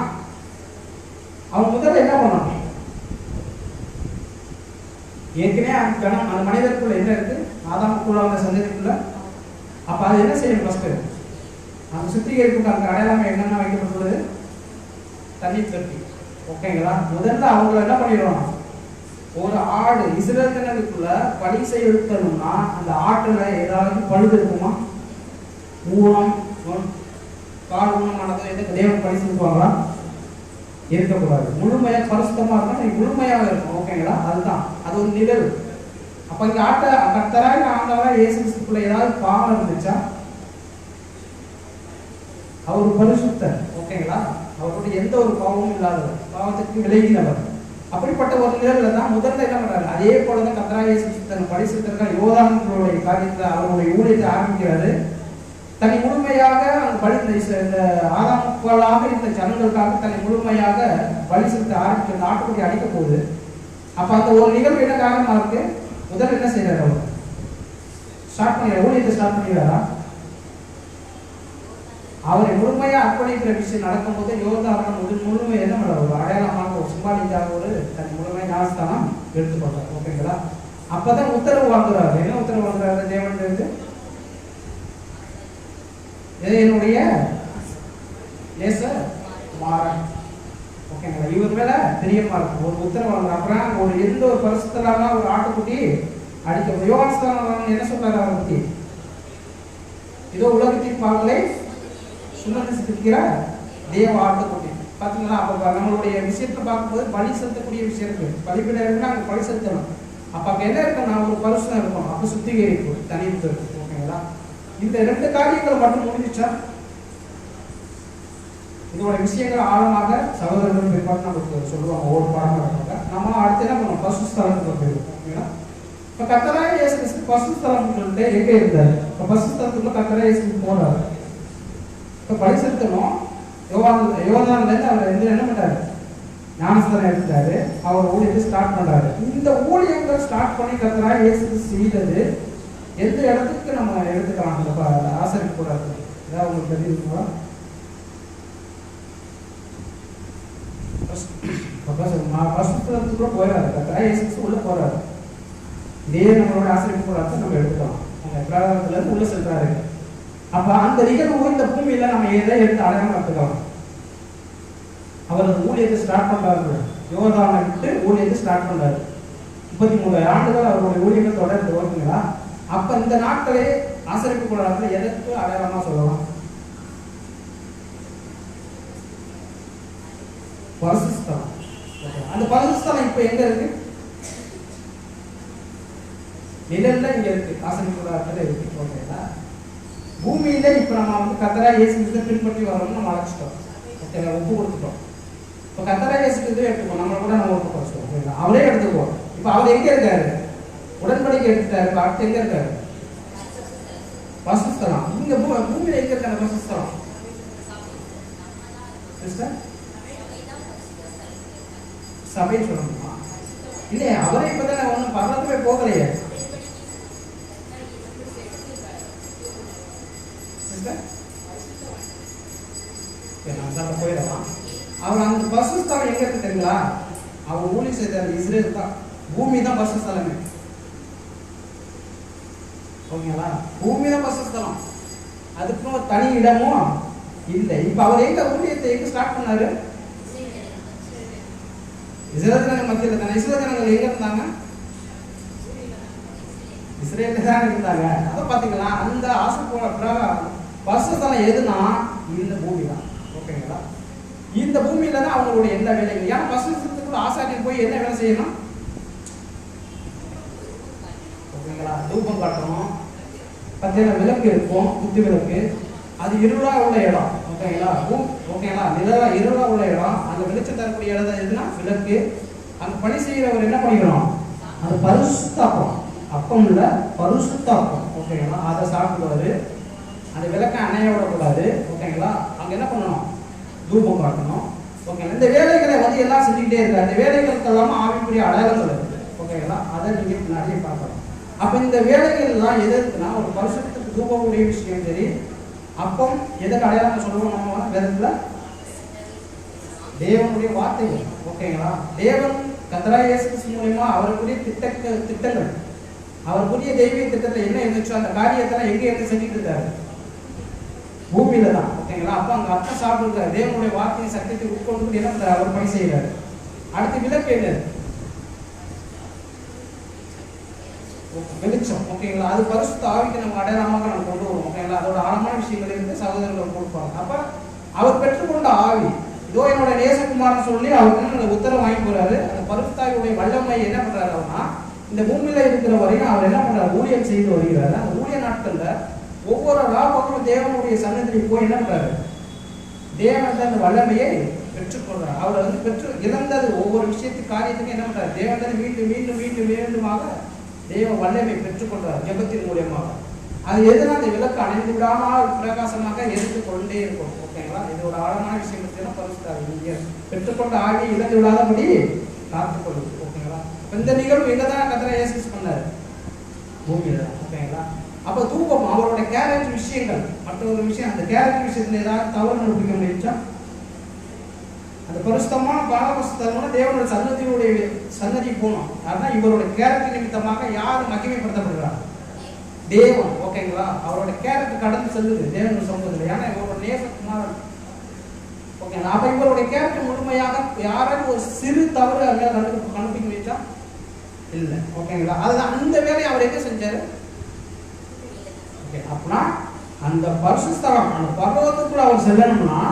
அவங்க முதல்ல என்ன பண்ணணும், ஏற்கனவே அந்த மனிதருக்குள்ள என்ன இருக்கு, ஆதாமுக்குள்ள அந்த சந்ததிக்குள்ள. அப்ப அது என்ன செய்யணும், ஃபர்ஸ்ட் அந்த சுத்திகரிப்புக்கு அந்த அடையாளம் என்னென்ன வைக்கப்பட்டுள்ளது, தண்ணீர் தொட்டி. ஓகேங்களா? முதல்ல அவங்கள என்ன பண்ணிடுவாங்க, ஒரு ஆடு இஸ்ரேல் ஜனங்களுக்குள்ள பலி செய்யணும்னா அந்த ஆட்டுல ஏதாவது பழுது இருக்குமா? ஊனம் கால் ஊனமானதோ எதுக்கு தேவன் பலி செலுத்துவாங்களா? இருக்கக்கூடாது. முழுமையா பரிசுத்தமா இருந்தா நீ முழுமையாக இருக்கும். ஓகேங்களா? அதுதான் அது ஒரு நிழல். அப்ப இங்க கர்த்தராகிய ஆண்டவராகிய இயேசு கிறிஸ்துக்குள்ள ஏதாவது பாவம் இருந்துச்சா? அவர் பரிசுத்தர். ஓகேங்களா? அவருடைய எந்த ஒரு பாவமும் இல்லாதவர், பாவத்துக்கு விலகினவர். அப்படிப்பட்ட ஒரு நிலையில தான் முதல்ல என்ன பண்றாரு, அதே போலதான் கர்த்தராகிய இயேசு கிறிஸ்து தன் பலி செலுத்துறதுக்காக யோர்தானுடைய காரியத்துல அவருடைய ஊழியத்தை ஆரம்பிக்கிறாரு. தன்னை முழுமையாக அந்த பலி இந்த ஆதாமுக்களாக இந்த ஜனங்களுக்காக தன்னை முழுமையாக பலி செலுத்த ஆரம்பிக்கிற அந்த ஆட்டுக்குட்டி அடிக்க போகுது. அப்ப அந்த ஒரு நிகழ்வு என்ன காரணமா இருக்கு? முதல்ல என்ன செய்யறாரு, அவர் ஸ்டார்ட் பண்ணிடுறாரு, ஊழியத்தை ஸ்டார்ட் பண்ணிடுறாரா? அவரை முழுமையா அர்ப்பணிக்கிற விஷயம் நடக்கும்போது யோர்தான முழுமை என்ன பண்ற, ஒரு அடையாளமாக ஒரு சிம்பாலிக்காக ஒரு தன் முழுமை ஞானஸ்தானம் எடுத்துக்கொள்றாரு. ஓகேங்களா? அப்பதான் உத்தரவு வாங்குறாரு. என்ன உத்தரவு வாங்குறாரு தேவன் இருந்து? என்னுடைய குமாரன். ஓகேங்களா? இவர் மேல பிரியமா இருக்கும் ஒரு உத்தரவு வாங்குற. அப்புறம் ஒரு எந்த ஒரு பரிசுத்தலாம ஒரு ஆட்டுக்குட்டி அடிக்க யோகாஸ்தானம் என்ன சொல்றாரு அவரை பத்தி? இதோ உலகத்தின் பாவங்களை சுமந்திருக்கிற தேவ ஆட்டுக்குட்டி. பாத்தீங்களா? அப்ப நம்மளுடைய விஷயத்தை பார்க்கும்போது பலி செலுத்தக்கூடிய விஷயம் இருக்கு. பலிபீடம் இருக்குன்னா அங்க பலி செலுத்தணும். அப்ப அங்க என்ன இருக்குன்னா ஒரு பரிசுத்தம் இருக்கும், அப்ப சுத்திகரிப்பு தனித்து இருக்கும். ஓகேங்களா? இந்த ரெண்டு காரியங்கள் மட்டும் முடிஞ்சிச்சா? இதோட விஷயங்கள் ஆழமாக சகோதரர்கள் பிற்பாடு நமக்கு சொல்லுவாங்க, ஒவ்வொரு பாடமா இருப்பாங்க. நம்ம அடுத்து என்ன பண்ணுவோம், பசுஸ்தலத்துக்கு போயிருவோம். ஓகேங்களா? இப்ப கர்த்தராகிய இயேசு கிறிஸ்து பசுஸ்தலம் சொல்லிட்டு எங்க இருந்தாரு? இப்ப பசுஸ்தலத்துக்குள்ள கர்த்தராகிய இயேசு போறாரு. இப்ப பலி செலுத்தணும். யோர்தான்ல இருந்து அவர் என்ன பண்றாரு, ஞானஸ்தானம் எடுத்துட்டாரு. அவர் ஊழியத்தை ஸ்டார்ட் பண்றாரு. இந்த ஊழியங்கள் ஸ்டார்ட் பண்ணி கர்த்தராகிய இயேசு கிறிஸ்து செய்தது எந்த இடத்துக்கு நம்ம எடுத்துக்கலாம்? அந்த ஆசரிப்பு கூடாது ஏதாவது உங்களுக்கு தெரியுங்களா? பசுத்தலத்துக்குள்ள போயிடாரு, கர்த்தராகிய இயேசு கிறிஸ்து உள்ள போறாரு. இதே நம்மளோட ஆசரிப்பு கூடாது நம்ம எடுத்துக்கலாம். அவங்க பிராரதத்துல இருந்து உள்ள செல்றாரு. அப்ப அந்த நிகழ்வு இந்த பூமியில நம்ம எதை எடுத்து அடையாளம் எடுத்துக்கலாம்? அவர் அந்த ஊழியத்தை ஸ்டார்ட் பண்றாரு. யோர்தானை விட்டு ஊழியத்தை ஸ்டார்ட் பண்றாரு. 33 ஆண்டுகள் அவருடைய ஊழியங்கள் தொடர்ந்து வருதுங்களா? அப்ப இந்த நாட்களே ஆசரிப்பு கூடாது எதற்கு அடையாளமா சொல்லலாம்? பரிசுத்தலம். அந்த பரிசுத்தலம் இப்ப எங்க இருக்கு? நிழல்ல இங்க இருக்கு, ஆசரிப்பு கூடாதுல இருக்கு. ஓகேங்களா? பூமியில இப்ப நம்ம கர்த்தராகிய இயேசு கிறிஸ்துவை பின்பற்றி வரணும்னு நம்ம அழைச்சிட்டோம். ஓகேங்களா? ஒப்பு கொடுத்துட்டோம். இப்ப கர்த்தராகிய இயேசு கிறிஸ்துவை எடுத்துக்கோ, நம்மள கூட நம்ம ஒப்பு கொடுத்துட்டோம். ஓகேங்களா? அவரே எடுத்துக்குவோம். இப்ப அவர் எங்க இருக்காரு? உடன்படிக்கை எடுத்துட்டாரு. அடுத்து எங்க இருக்காரு? பசுஸ்தலம். இங்க பூமியில எங்க இருக்காரு பசுஸ்தலம்? சிஸ்டர் சபை சொல்லணுமா? இல்லையா? அவரே இப்பதான் ஒன்னும் பரலோகமே போகலையே. போயிடலாம். அவர் அந்த பசுஸ்தலம் எங்க இருக்கு தெரியுங்களா? அவர் ஊழி செய்த இஸ்ரேல் தான். பூமி தான் பசுஸ்தலமே. ஓகேங்களா? பூமி தான் பசுஸ்தலம். அதுக்கும் ஒரு தனி இடமும் இல்லை. இப்ப அவர் எங்க ஊழியத்தை எங்க ஸ்டார்ட் பண்ணாரு? இஸ்ரேல் ஜனங்கள் மத்தியில தானே. இஸ்ரேல் ஜனங்கள் எங்க இருந்தாங்க? இஸ்ரேல்ல தான் இருந்தாங்க. அத பாத்தீங்களா? அந்த ஆசைப்போட பசுஸ்தலம் எதுனா இந்த பூமி தான். ஓகேங்களா? இந்த பூமியில தான் அவங்களுடைய எல்லா வேலைகள். ஏன்னா பசுஸ்தலத்துக்குள்ள ஆசாரியன் போய் என்ன வேலை செய்யணும்? ஓகேங்களா? தூபம் காட்டணும். பார்த்தீங்கன்னா விளக்கு இருக்கும், குத்து விளக்கு. அது இருளா உள்ள இடம். ஓகேங்களா? ஓகேங்களா? இருளா உள்ள இடம். அந்த வெளிச்சம் தரக்கூடிய இடம் எதுனா விளக்கு. அங்க பணி செய்யறவர் என்ன பண்ணிக்கணும்? அது பரிசுத்தாப்பம். அப்பம் இல்ல, பரிசுத்தாப்பம். ஓகேங்களா? அதை சாப்பிடுவாரு. அந்த விளக்கை அணைய விடக்கூடாது. ஓகேங்களா? அங்க என்ன பண்ணணும்? தூபம் காட்டணும். ஓகேங்களா? இந்த வேலைகளை எல்லாம் செஞ்சுக்கிட்டே இருக்காரு. அந்த வேலைகளுக்கு எல்லாம் ஆவிக்குரிய அடையாளங்கள் இருக்கு. ஓகேங்களா? அதை நீங்க நிறைய பார்க்கலாம். அப்ப இந்த வேலைகள் எல்லாம் எது இருக்குன்னா ஒரு பரிசுத்தத்துக்கு தூபக்கூடிய விஷயம் சரி. அப்பம் எதுக்கு அடையாளம் சொல்லுவோம் நம்ம வேதத்துல? தேவனுடைய வார்த்தைகள். ஓகேங்களா? தேவன் கர்த்தராகிய இயேசு கிறிஸ்து மூலமா அவருக்குரிய திட்டங்கள், அவருக்குரிய தெய்வீக திட்டத்துல என்ன இருந்துச்சோ அந்த காரியத்தெல்லாம் எங்க இருந்து செஞ்சுட்டு இருக்காரு? பூமியில தான். ஓகேங்களா? அப்ப அங்க அர்த்தம் சாப்பிடுறாரு, தேவனுடைய வார்த்தையை சத்தியத்தை உட்கொண்டு என்ன பண்றாரு, அவர் பணி செய்யறாரு. அடுத்து விளக்கு என்ன? வெளிச்சம். ஓகேங்களா? அது பரிசுத்த ஆவிக்கு நம்ம அடையாளமாக நம்ம கொண்டு வருவோம். ஓகேங்களா? அதோட ஆழமான விஷயங்கள் இருந்து சகோதரர்கள் கொடுப்பாங்க. அப்ப அவர் பெற்றுக்கொண்ட ஆவி, இதோ என்னோட நேசகுமாரன் சொல்லி அவருக்கு உத்தரவு வாங்கி போறாரு. அந்த பரிசுத்தாவியுடைய வல்லமை என்ன பண்றாரு அவர்னா, இந்த பூமியில இருக்கிற வரையும் அவர் என்ன பண்றாரு, ஊழியம் செய்து வருகிறாரு. அந்த ஊழிய நாட்கள்ல ஒவ்வொரு ராபகமும் தேவனுடைய சன்னதியில் போய் என்ன பண்றாரு, தேவன் அந்த வல்லமையை பெற்றுக்கொள்றார். அவர் பெற்று இழந்தது ஒவ்வொரு விஷயத்துக்கு காரியத்துக்கு என்ன பண்றாரு, தேவன் மீண்டும் மீண்டும் மீண்டும் மீண்டுமாக தேவ வல்லமை பெற்றுக்கொள்றார் ஜெபத்தின் மூலியமாக. அது எதுனா அந்த விளக்கு அணைந்து விடாமல் பிரகாசமாக எரிந்து கொண்டே இருக்கும். ஓகேங்களா? இது ஒரு ஆழமான விஷயம். பரிசுத்தாவி பெற்றுக்கொண்ட ஆவி இழந்து விடாதபடி காத்துக்கொள்ளுது. ஓகேங்களா? இந்த நிகழ்வு எங்கதான் கர்த்தர் இயேசு பண்ணாரு, பூமியில. ஓகேங்களா? அப்ப தூக்கம் அவரோட கேரக்டர் விஷயங்கள். மற்றொரு விஷயம், அந்த கேரக்டர் விஷயத்துல ஏதாவது தவறு கண்டுபிடிக்க முடியுச்சா? அந்த பரிசுத்தமான பாவபரிசுத்தமான தேவனுடைய சன்னதி போனோம். அதான் இவரோட கேரக்டர் நிமித்தமாக யார் மகிமைப்படுத்தப்படுறாங்க, தேவன். ஓகேங்களா? அவரோட கேரக்டர் கடந்து செல்லுது தேவனுடைய சமூகத்தில். ஏன்னா இவரோட நேசகுமாரன். ஓகேங்களா? அப்ப இவருடைய கேரக்டர் முழுமையாக யாராவது ஒரு சிறு தவறு கண்டுபிடிக்க முடியுச்சா? இல்லை. ஓகேங்களா? அதுதான் அந்த வேலையை அவர் எங்க செஞ்சாரு. அப்படின்னா அந்த பரிசுத்தலம் அந்த பர்வதத்துக்குள்ள அவர் செல்லணும்னா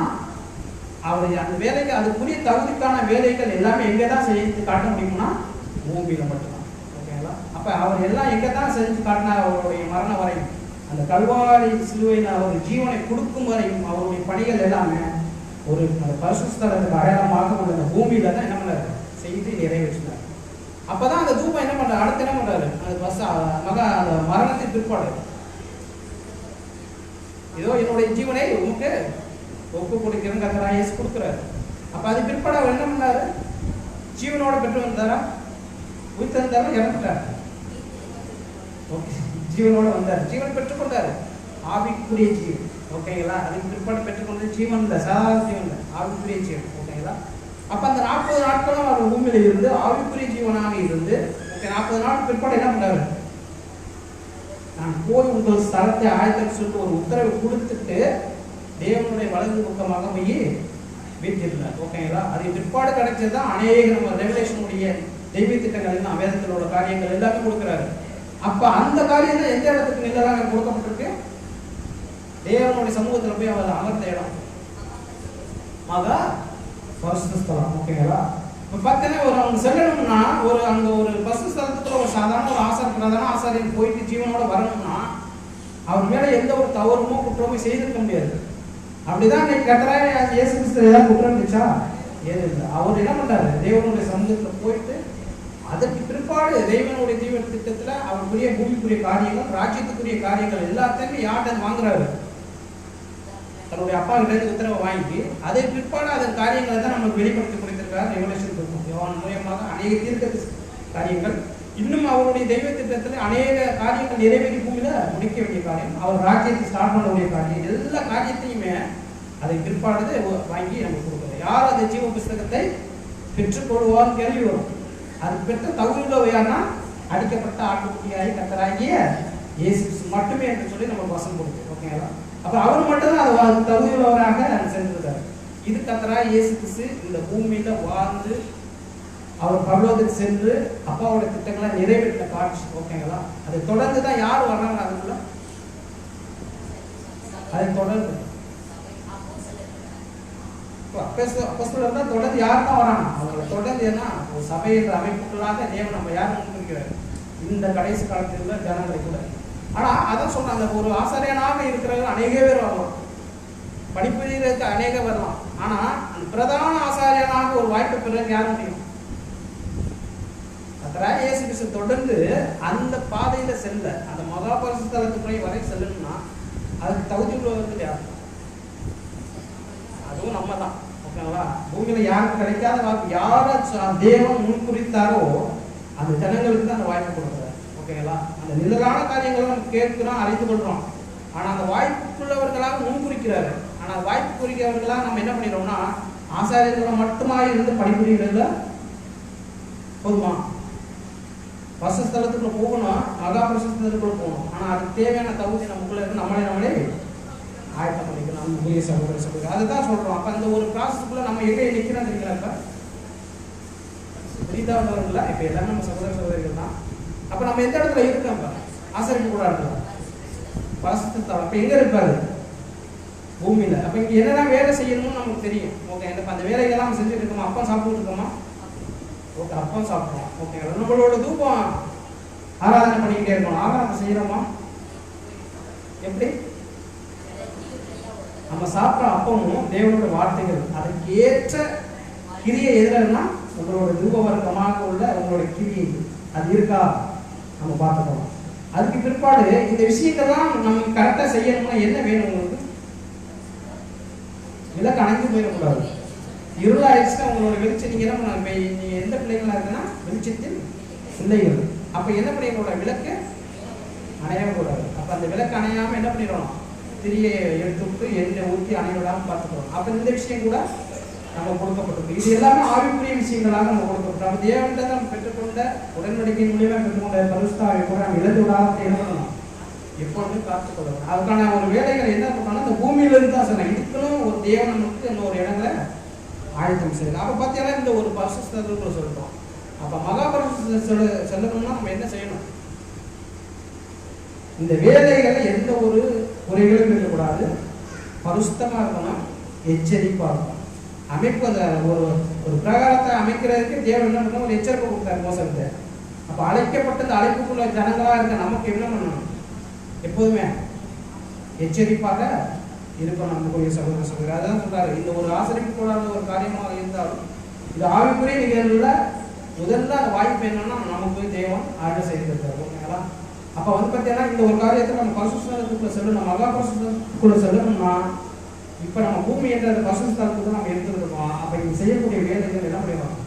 அவர் அந்த வேலைக்கு அதுக்குரிய தகுதிக்கான வேலைகள் எல்லாமே எங்கே தான் செய்து காட்ட முடியும்னா பூமியில மட்டும்தான். ஓகேங்களா? அப்ப அவர் எல்லாம் எங்கே தான் செஞ்சு காட்டினா, அவருடைய மரணம் வரையும், அந்த கல்வாரி சிலுவையில் அவர் ஜீவனை கொடுக்கும் வரையும் அவருடைய பணிகள் எல்லாமே ஒரு அந்த பரிசுத்தலத்துக்கு அடையாளமாக உள்ள அந்த பூமியில தான் என்ன பண்ணாரு, செய்து நிறைவேற்றினார். அப்பதான் அந்த தூபம் என்ன பண்றாரு, அடுத்து என்ன பண்றாரு, அந்த மரணத்தின் பிற்பாடு ஏதோ என்னுடைய ஜீவனை உமக்கு ஒப்பு கொடுக்கிறேன்னு கர்த்தர் இயேசு கொடுக்குறாரு. அப்ப அது பிற்பாடு அவர் என்ன பண்ணாரு, ஜீவனோட பெற்று வந்தாரா, உயிர் தந்தாரா, இறந்துட்டாரு. ஓகே, ஜீவனோட வந்தார், ஜீவன் பெற்றுக்கொண்டாரு, ஆவிக்குரிய ஜீவன். ஓகேங்களா? அதுக்கு பிற்பாடு பெற்றுக்கொண்டது ஜீவன் இல்லை, சாதாரண ஜீவன் இல்லை, ஆவிக்குரிய ஜீவன். ஓகேங்களா? அப்ப அந்த 40 நாட்களும் அவர் பூமியில இருந்து ஆவிக்குரிய ஜீவனாக இருந்து 40 நாள் பிற்பாடு என்ன பண்ணாரு, நான் போய் உங்கள் ஸ்தலத்தை ஆயத்தம் சொல்லிட்டு ஒரு உத்தரவு கொடுத்துட்டு தேவனுடைய வலது பக்கமாக போய் வீட்டிருந்தார். ஓகேங்களா? அது பிற்பாடு கிடைச்சதுதான் அநேக நம்ம ரெவலேஷனுடைய தெய்வ திட்டங்கள் வேதத்தில் உள்ள காரியங்கள் எல்லாமே கொடுக்குறாரு. அப்ப அந்த காரியம் தான் எந்த இடத்துக்கு நிலராக கொடுக்கப்பட்டிருக்கு, தேவனுடைய சமூகத்தில் போய் அவர் அமர்ந்த இடம் மகா பரிசுத்த ஸ்தலம். ஓகேங்களா? இப்ப பார்த்தீங்கன்னா ஒரு அவங்க செல்லணும்னா ஒரு அங்க ஒரு பரிசுத்த ஸ்தலத்துக்குள்ள ஒரு சாதாரண ஒரு பிரதான ஆசாரியன் போயிட்டு ஜீவனோட வரணும்னா அவர் மேல எந்த ஒரு தவறுமோ குற்றமோ செய்திருக்க முடியாது. அப்படிதான் இன்னைக்கு கர்த்தராகிய இயேசு கிறிஸ்து ஏதாவது குற்றம் இருந்துச்சா? ஏது இல்லை. அவர் என்ன பண்றாரு, தேவனுடைய சமூகத்துல போயிட்டு அதற்கு பிற்பாடு தேவனுடைய தீவிர திட்டத்துல அவருக்குரிய பூமிக்குரிய காரியங்கள், ராஜ்யத்துக்குரிய காரியங்கள் எல்லாத்தையுமே யார்கிட்ட வாங்குறாரு, தன்னுடைய அப்பா கிட்ட உத்தரவை வாங்கி அதை பிற்பாடு அதன் காரியங்களை தான் நமக்கு வெளிப்படுத்தி கொடுத்திருக்காரு. ரெவலேஷன் இருக்கும் யோவான் மூலமாக அநேக தீர்க்க காரியங்கள், இன்னும் அவருடைய தெய்வ திட்டத்துல அநேக காரியங்கள் நிறைவேறி பூமியில முடிக்க வேண்டிய காரியம், அவர் ராஜ்யத்தை ஸ்டார்ட் பண்ண வேண்டிய காரியம், எல்லா காரியத்தையுமே அதை பிற்பாடு வாங்கி நமக்கு கொடுக்குறது. யார் அந்த ஜீவ புஸ்தகத்தை பெற்றுக்கொள்வார்னு கேள்வி வரும். அது பெற்ற தகுதியுள்ளவையானா அடிக்கப்பட்ட ஆட்டுக்குட்டியாகி கர்த்தராகிய இயேசு கிறிஸ்து மட்டுமே என்று சொல்லி நமக்கு வசனம் கொடுக்கும். ஓகேங்களா? அப்ப அவர் மட்டும்தான் அது தகுதியுள்ளவராக சென்றிருக்காரு. இது கர்த்தராகிய இயேசு கிறிஸ்து இந்த பூமியில வாழ்ந்து அவர் பரலோகத்துக்கு சென்று அப்பாவோட திட்டங்களை நிறைவேற்ற காட்சி. ஓகேங்களா? அதை தொடர்ந்து தான் யார் வர்றாங்க, அதுக்குள்ள அதை தொடர்ந்து அப்போஸ்தலர் தான் தொடர்ந்து யார் தான் வராங்க, அவங்களை தொடர்ந்து என்ன ஒரு சபை என்ற அமைப்புகளாக தேவன் நம்ம யாரும் முன்னிறுக்கிறார் இந்த கடைசி காலத்தில் உள்ள ஜனங்களை கூட. ஆனா அதான் சொன்னாங்க, ஒரு ஆசாரியனாக இருக்கிறவங்க அநேக பேர் வரலாம், படிப்பிற்கு அநேக வரலாம். ஆனா அந்த பிரதான ஆசாரியனாக ஒரு வாய்ப்பு பெற யார் முடியும்? இயேசு கிறிஸ்து தொடர்ந்து அந்த பாதையில செல்ல, அந்த மகா பரிசுத்தலத்துக்குள்ளே வரை செல்லணும்னா அதுக்கு தகுதி உள்ளவர்கள் யார்? அதுவும் நம்ம தான். ஓகேங்களா? பூமியில யாருக்கு கிடைக்காத வாய்ப்பு, யார தேவன் முன்குறித்தாரோ அந்த ஜனங்களுக்கு தான் அந்த வாய்ப்பு கொடுக்குறாரு. ஓகேங்களா? அந்த நிழலான காரியங்களை நம்ம கேட்கிறோம், அறிந்து கொள்றோம். ஆனா அந்த வாய்ப்புள்ளவர்களாக முன்குறிக்கிறாரு. ஆனா வாய்ப்பு குறிக்கிறவர்களா நம்ம என்ன பண்ணிடுறோம்னா ஆசாரியர்களை மட்டுமா இருந்து படிப்புறீங்கள போதுமா? பரிசுத்தலத்துக்குள்ள போகணும், மகா பரிசுத்தலத்துக்குள்ள போகணும். ஆனா அதுக்கு தேவையான தகுதி நமக்குள்ள இருக்கு, நம்மளே ஆயத்தம் பண்ணிக்கணும். அன்புக்குரிய சகோதர சகோதரி, அதுதான் சொல்றோம். அப்ப அந்த ஒரு ப்ராசஸ்க்குள்ள நம்ம எங்கே நிற்கிறோம் தெரியுங்களா? புரிதா உள்ளவங்களா? இப்ப எல்லாமே நம்ம சகோதர சகோதரிகள் தான். அப்ப நம்ம எந்த இடத்துல இருக்கோம்? ஆசரிப்பு கூட இருக்கலாம் பரிசுத்தம். அப்ப எங்க இருப்பாரு? பூமியில. அப்ப இங்க என்னதான் வேலை செய்யணும்னு நமக்கு தெரியும். ஓகே, அந்த வேலைகள்லாம் நம்ம செஞ்சுட்டு இருக்கோமா? அப்பா சாப்பிட்டு இருக்கோமா? ஓகே, அப்பா சாப்பிட்றோம். ஓகே, நம்மளோட தூக்கம் ஆராதனை பண்ணிக்கிட்டே இருக்கணும். ஆராதனை செய்யறோமா? எப்படி? நம்ம சாப்பிட்ற அப்பமும் தேவனோட வார்த்தைகள் அதுக்கு ஏற்ற கிரியை எதுலன்னா உங்களோட தூப வர்க்கமாக உள்ள உங்களோட கிரியை அது இருக்கா நம்ம பார்த்துக்கணும். அதுக்கு பிற்பாடு இந்த விஷயங்கள்லாம் நம்ம கரெக்டா செய்யணும்னா என்ன வேணும்? உங்களுக்கு விளக்கு அணைந்து போயிடக்கூடாது. இருளாயிடுச்சுன்னா உங்களோட வெளிச்சம் நீங்க என்ன பண்ண, நீங்க எந்த பிள்ளைங்களா இருக்குன்னா வெளிச்சத்தில் பிள்ளைகள். அப்ப என்ன பண்ணிடக்கூடாது? விளக்கு அணையக்கூடாது. அப்ப அந்த விளக்கு அணையாம என்ன பண்ணிடணும்? திரியை எடுத்து விட்டு எண்ணெய் ஊற்றி அணைய விடாமல் பார்த்துக்கணும். அப்ப இந்த விஷயம் கூட நம்ம கொடுக்கப்பட்டிருக்கு. இது எல்லாமே ஆவிக்குரிய விஷயங்களாக நம்ம கொடுக்கப்பட்டோம். நம்ம தேவன்கிட்ட நம்ம பெற்றுக்கொண்ட உடன்படிக்கை மூலியமா பெற்றுக்கொண்ட பரிசுத்தாவை கூட நம்ம இழந்து விடாத என்ன பண்ணணும்? எப்பொழுதுமே காத்துக்கொள்ளணும். அதுக்கான ஒரு வேலைகள் என்ன பண்ணணும்? இந்த பூமியில இருந்து தான் சொன்னேன். இதுக்குன்னு ஒரு தேவன் நமக்கு இன்னொரு இடங்களை ஆயத்தம் செய்யணும். அப்ப பார்த்தீங்கன்னா இந்த ஒரு பரிசுத்தத்துக்குள்ள சொல்றோம். அப்ப மகாபரிசுத்த செல்லணும்னா நம்ம என்ன செய்யணும்? இந்த வேலைகள் எந்த ஒரு குறைகளும் இருக்கக்கூடாது. பரிசுத்தமா இருக்கணும், எச்சரிப்பா இருக்கணும். அமைப்பு அந்த ஒரு பிரகாரத்தை அமைக்கிறதுக்கு தேவன் என்ன பண்ணணும்? ஒரு எச்சரிக்கை கொடுத்தாரு மோசத்தை. அப்ப அழைக்கப்பட்ட இந்த அழைப்புக்குள்ள ஜனங்களா இருக்க நமக்கு என்ன பண்ணணும்? எப்போதுமே எச்சரிப்பாக இருக்கணும். நமக்குரிய சகோதர சகோதரி, அதான் சொல்றாரு. இந்த ஒரு ஆசிரியப்பு கூடாத ஒரு காரியமாக இருந்தாலும் இது ஆவிக்குரிய நிகழ்வுல முதல்ல அந்த வாய்ப்பு என்னன்னா நமக்கு தேவன் ஆர்டர் செய்திருக்காரு. ஓகேங்களா? அப்ப பார்த்தீங்கன்னா இந்த ஒரு காரியத்தை நம்ம பரிசுத்தத்துக்குள்ள செல்லணும், மகா பரிசுத்தத்துக்குள்ள செல்லணும்னா இப்ப நம்ம பூமி என்ற பரிசுத்தத்துக்கு நம்ம எடுத்துருக்கோம். அப்ப இங்க செய்யக்கூடிய வேலைகள் என்ன பண்ணிடணும்?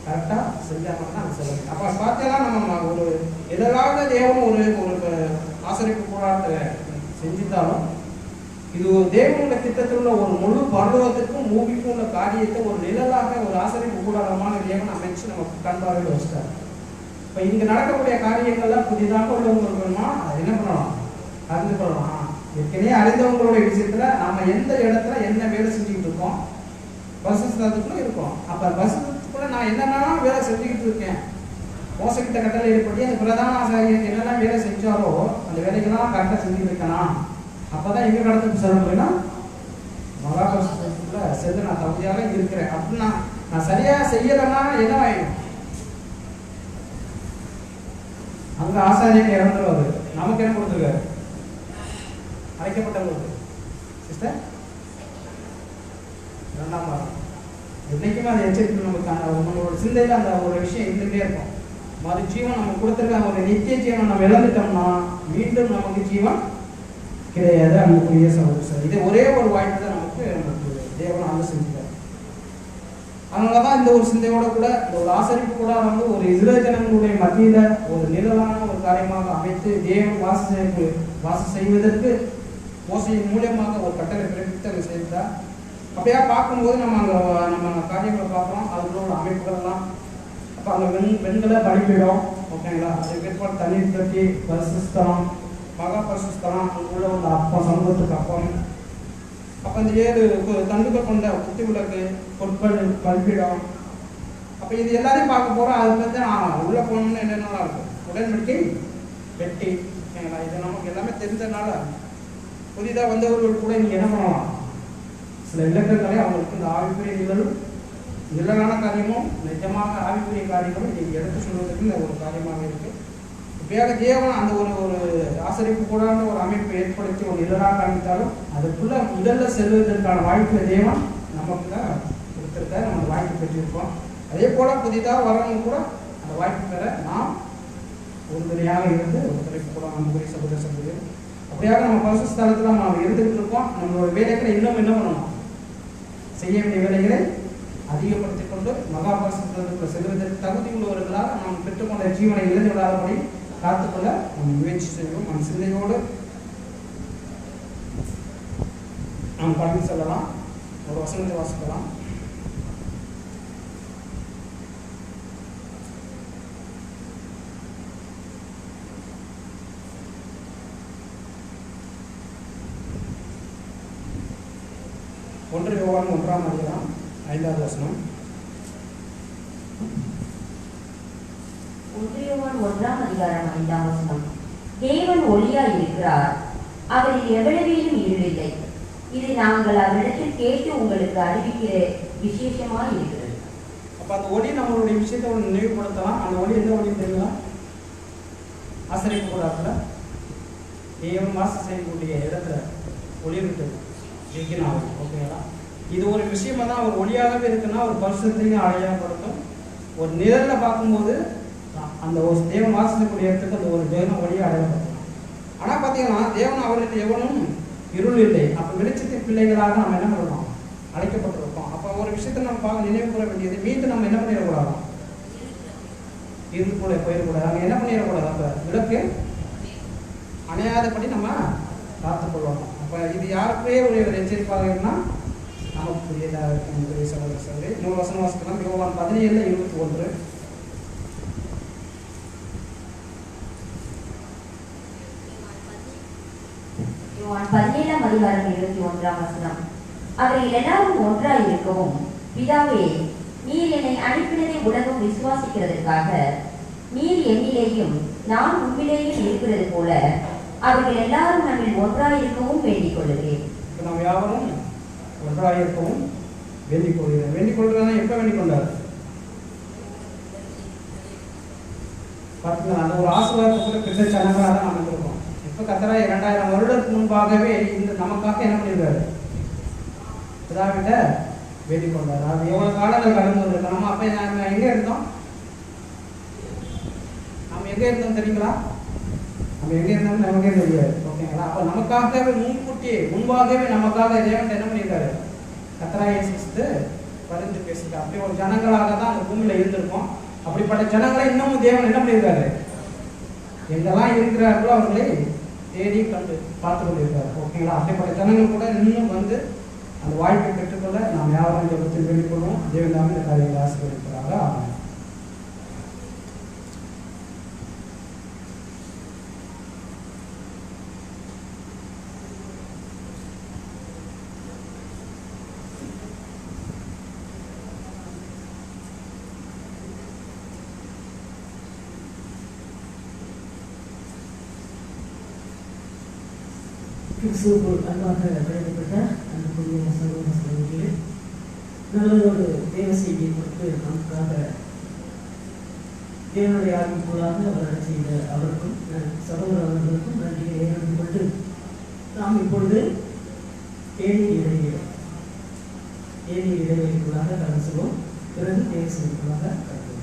கரெக்டா செஞ்சா மட்டும் நம்ம செல்லணும். அப்ப பார்த்தீங்கன்னா நம்ம ஒரு எதாவது தேவன் ஒரு ஆசிரியப்பு கூடாரத்தை செஞ்சுட்டாலும் இது ஒரு தேவனுடைய திட்டத்தில் உள்ள ஒரு முழு பருவத்துக்கும் மூவிக்கும் உள்ள காரியத்தை ஒரு நிழலாக ஒரு ஆசிரியப்பு கூடாரமான தேவன் அமைச்சு நம்ம கண்பார்வையில் வச்சுட்டாரு. இப்ப இங்க நடக்கக்கூடிய காரியங்கள்லாம் புதிதாக உள்ளவங்களுக்கு வேணுமா அதை என்ன பண்ணலாம்? அறிந்து கொள்ளலாம். ஏற்கனவே அறிந்தவங்களுடைய விஷயத்துல நம்ம எந்த இடத்துல என்ன வேலை செஞ்சுக்கிட்டு இருக்கோம்? பரிசுத்தத்துக்குள்ள இருக்கோம். அப்ப பரிசுத்தத்துக்குள்ள நான் என்னென்ன வேலை செஞ்சுக்கிட்டு இருக்கேன்? மோசக்கிட்ட கட்டளை ஏற்படுத்தி அந்த பிரதான ஆசாரியருக்கு என்னென்ன வேலை செஞ்சாரோ அந்த வேலைகள்லாம் கரெக்டாக செஞ்சுட்டு இருக்கேனா? அப்பதான் எங்க கடத்துக்கு செல்ல முடியும்னா மகா பரிசுத்தத்துக்குள்ள சென்று நான் தகுதியாக இருக்கிறேன் அப்படின்னா நான் சரியா செய்யலைன்னா என்ன ஆயிடும்? அங்க ஆசாரியன் இறந்துருவாரு. நமக்கு என்ன கொடுத்துருக்காரு? அழைக்கப்பட்டவங்களுக்கு சிஸ்டர் இரண்டாம் வாரம் என்னைக்குமே அந்த எச்சரிக்கை நமக்கு நம்மளோட சிந்தையில அந்த ஒரு விஷயம் இருந்துகிட்டே இருக்கும். மறு ஜீவன் நம்ம கொடுத்துருக்க ஒரு நித்திய ஜீவன் நம்ம இழந்துட்டோம்னா மீண்டும் நமக்கு ஜீவன் கிடையாது. அன்புக்குரிய சகோதரர், இது ஒரே ஒரு வாய்ப்பு தான் நமக்கு தேவன் ஆண்டு செஞ்சுட்டார். அதனாலதான் இந்த ஒரு சிந்தையோட கூட இந்த ஒரு ஆசரிப்பு கூட வந்து ஒரு இஸ்ரேல் ஜனங்களுடைய மத்தியில ஒரு நிழலான ஒரு காரியமாக அமைத்து தேவன் வாசம் செய்வதற்கு மோசையின் மூலியமாக ஒரு கட்டளை பிறப்பித்து செய்தார். அப்படியா பார்க்கும்போது நம்ம காரியங்களை பார்க்குறோம். அதுக்குள்ள ஒரு அமைப்புகள்லாம் அப்போ அங்கே பெண்களை பலிபீடம், ஓகேங்களா? அதுக்கு பிற்பாடு தண்ணீர் தொட்டி, பரிசுஸ்தலம், மகா பரிசுஸ்தலம், அங்குள்ள ஒரு அப்பம், சமூகத்துக்கு அப்பம். அப்போ இந்த 7 தண்டுகள் கொண்ட குத்தி விளக்கு, பொருட்கள், பலிபீடம். அப்போ இது எல்லாத்தையும் பார்க்க போகிறோம். அது வந்து உள்ளே போகணும்னு என்னென்னலாம் இருக்கும்? உடன்படிக்கை வெட்டி, ஓகேங்களா? இது நமக்கு எல்லாமே தெரிஞ்சதுனால புதிதாக வந்தவர்கள் கூட நீங்கள் என்ன பண்ணலாம்? சில இலக்கங்களை அவங்களுக்கு இந்த ஆவிக்குரிய நிழலான காரியமும் நிஜமாக ஆவிக்குரிய காரியங்களும் நீங்கள் எடுத்து சொல்வதற்கு இந்த ஒரு காரியமாக இருக்கு. இப்படியாக தேவன் அந்த ஒரு ஆசரிப்பு கூடாத ஒரு அமைப்பை ஏற்படுத்தி ஒரு நிழலாக காமித்தாலும் அதுக்குள்ள முதல்ல செல்வதற்கான வாய்ப்பை தேவன் நமக்கு தான் கொடுத்துருக்க நம்ம வாய்ப்பு பெற்றிருக்கோம். அதே போல புதிதாக வரவங்க கூட அந்த வாய்ப்பு பெற நாம் உறுதுணையாக இருந்து ஒரு தலைப்பு கூட நம்ம சகோதர சகோதரி அப்படியாக நம்ம பரிசுத்தலத்துல நம்ம இருந்துகிட்டு இருக்கோம். நம்மளோட வேலைகளை இன்னும் என்ன பண்ணணும்? செய்ய வேண்டிய வேலைகளை அதிகப்படுத்திக் கொண்டு மகா பரிசுத்தலத்துக்குள்ள செல்வதற்கு தகுதி உள்ளவர்களாக நாம் பெற்றுக்கொண்ட ஜீவனை இழந்து விடாதபடி காத்துக்கொள்ள நம்ம முயற்சி செய்வோம். நம் சிந்தையோடு நாம் கடந்து செல்லலாம். ஒரு வசனத்தை வாசிக்கலாம். 1 யோவான் 1ஆம் அதிகாரம் 5வது வசனம். 1 யோவான் 1ஆம் அதிகாரம் 5ஆம் வசனம். தேவன் ஒளியாய் இருக்கிறார், அவரில் எவ்வளவேனும் இருளில்லை. இது நாங்கள் அவரிடத்தில் கேட்டு உங்களுக்கு அறிவிக்கிற விசேஷமாய் இருக்கிறது. அப்ப அந்த ஒளி நம்மளுடைய விஷயத்தை நினைவுபடுத்தலாம். அந்த ஒளி எந்த ஒளி தெரியுங்களா? ஆசிரியப்பு கூடாதுல தேவன் வாசம் செய்யக்கூடிய இடத்துல ஒளி விட்டது விக்கினாவும். ஓகேங்களா? இது ஒரு விஷயமா தான். ஒரு ஒளியாகவே இருக்குன்னா ஒரு பரிசுத்தையும் அடையாளப்படுத்தும். ஒரு நிழல்ல பார்க்கும்போது அந்த ஒரு தேவன் வாசிக்கக்கூடிய இடத்துக்கு அந்த ஒரு தேவன ஒளியை அடையாளப்படுத்தலாம். ஆனா பார்த்தீங்கன்னா தேவன் அவருக்கு எவனும் இருள் இல்லை. அப்ப வெளிச்சத்தின் பிள்ளைகளாக நம்ம என்ன பண்ணலாம்? அழைக்கப்பட்டிருக்கோம். அப்ப ஒரு விஷயத்தை நம்ம பார்க்க நினைவு கூற வேண்டியது, மீண்டும் நம்ம என்ன பண்ணிடக்கூடாது? இருள் கூட போயிடக்கூடாது. அங்கே என்ன பண்ணிடக்கூடாது? அப்ப விளக்கு அணையாதபடி நம்ம காத்துக்கொள்ளணும். அப்ப இது யாருக்கே ஒரு எச்சரிப்பாக இருந்தால் நமக்கு புரியதாக இருக்கும். சகோதர சகோதரி, 3 வசனம் வாசிக்கலாம். யோவான் 17:21. யோவான் 17ஆம் அதிகாரம் 21ஆம் வசனம். அவர்கள் எல்லாரும் ஒன்றாய் இருக்கவும், பிதாவே, நீர் என்னை அனுப்பினதை உலகம் விசுவாசிக்கிறதற்காக நீர் என்னிலேயும் நான் உம்மிலேயும் இருக்கிறது போல அவர்கள் எல்லாரும் நம்மில் ஒன்றாய் இருக்கவும் வேண்டிக் கொள்கிறேன். நாம் யாவரும் ஒன்றாய் இருக்கவும் வேண்டிக் கொள்கிறேன். வேண்டிக் கொள்கிறதா எப்ப வேண்டிக் கொண்டார்? பார்த்தீங்கன்னா அந்த ஒரு ஆசீர்வாதத்துக்குள்ள பெற்ற ஜனங்களாக தான் நம்ம இருக்கோம். இப்போ கத்தரா 2000 வருடத்துக்கு முன்பாகவே இந்த நமக்காக என்ன பண்ணியிருக்காரு? பிதாவிட்ட வேண்டிக் கொண்டார். அது எவ்வளவு காலங்கள் கடந்து வந்திருக்கோம். நம்ம அப்ப நம்ம எங்க இருந்தோம்? நம்ம எங்க இருந்தோம் தெரியுங்களா? நம்ம எங்க இருந்தோம் நமக்கே தெரியாது. ஓகேங்களா? அப்ப நமக்காகவே முன்பாகவே நமக்காக தேவன் என்ன பண்ணியிருக்காரு? கத்தரா இயேசு பரிந்து பேசிட்டு அப்படி ஒரு ஜனங்களாக தான் அந்த பூமியில இருந்திருக்கோம். அப்படிப்பட்ட ஜனங்களை இன்னமும் தேவன் என்ன பண்ணியிருக்காரு? எங்கெல்லாம் இருக்கிறார்களோ அவர்களை தேடி கண்டு பார்த்து கொண்டிருக்காரு. ஓகேங்களா? அப்படிப்பட்ட ஜனங்கள் கூட இன்னும் வந்து அந்த வாய்ப்பை பெற்றுக்கொள்ள நாம் யாரும் ஜெபத்தில் வேண்டிக் கொள்வோம். தேவன் தாமே இந்த காரியங்களை ஆசீர்வதிப்பாராக. ஆமென். கிறிஸ்துவுக்குள் அன்பாக அழைக்கப்பட்ட அன்புக்குரிய சகோதர சகோதரிகளே, நல்லதொரு தேவ செய்தியை கொடுத்து நமக்காக தேவனுடைய ஆர்வக்கூடாக அவர் செய்த அவருக்கும் சகோதர அவர்களுக்கும் நன்றியை ஏற்படுத்திக் கொண்டு நாம் இப்பொழுது தேநீர் இடைவெளிக்குள்ளாக கடந்து செல்வோம். பிறகு தேவ செய்திக்குள்ளாக கடந்து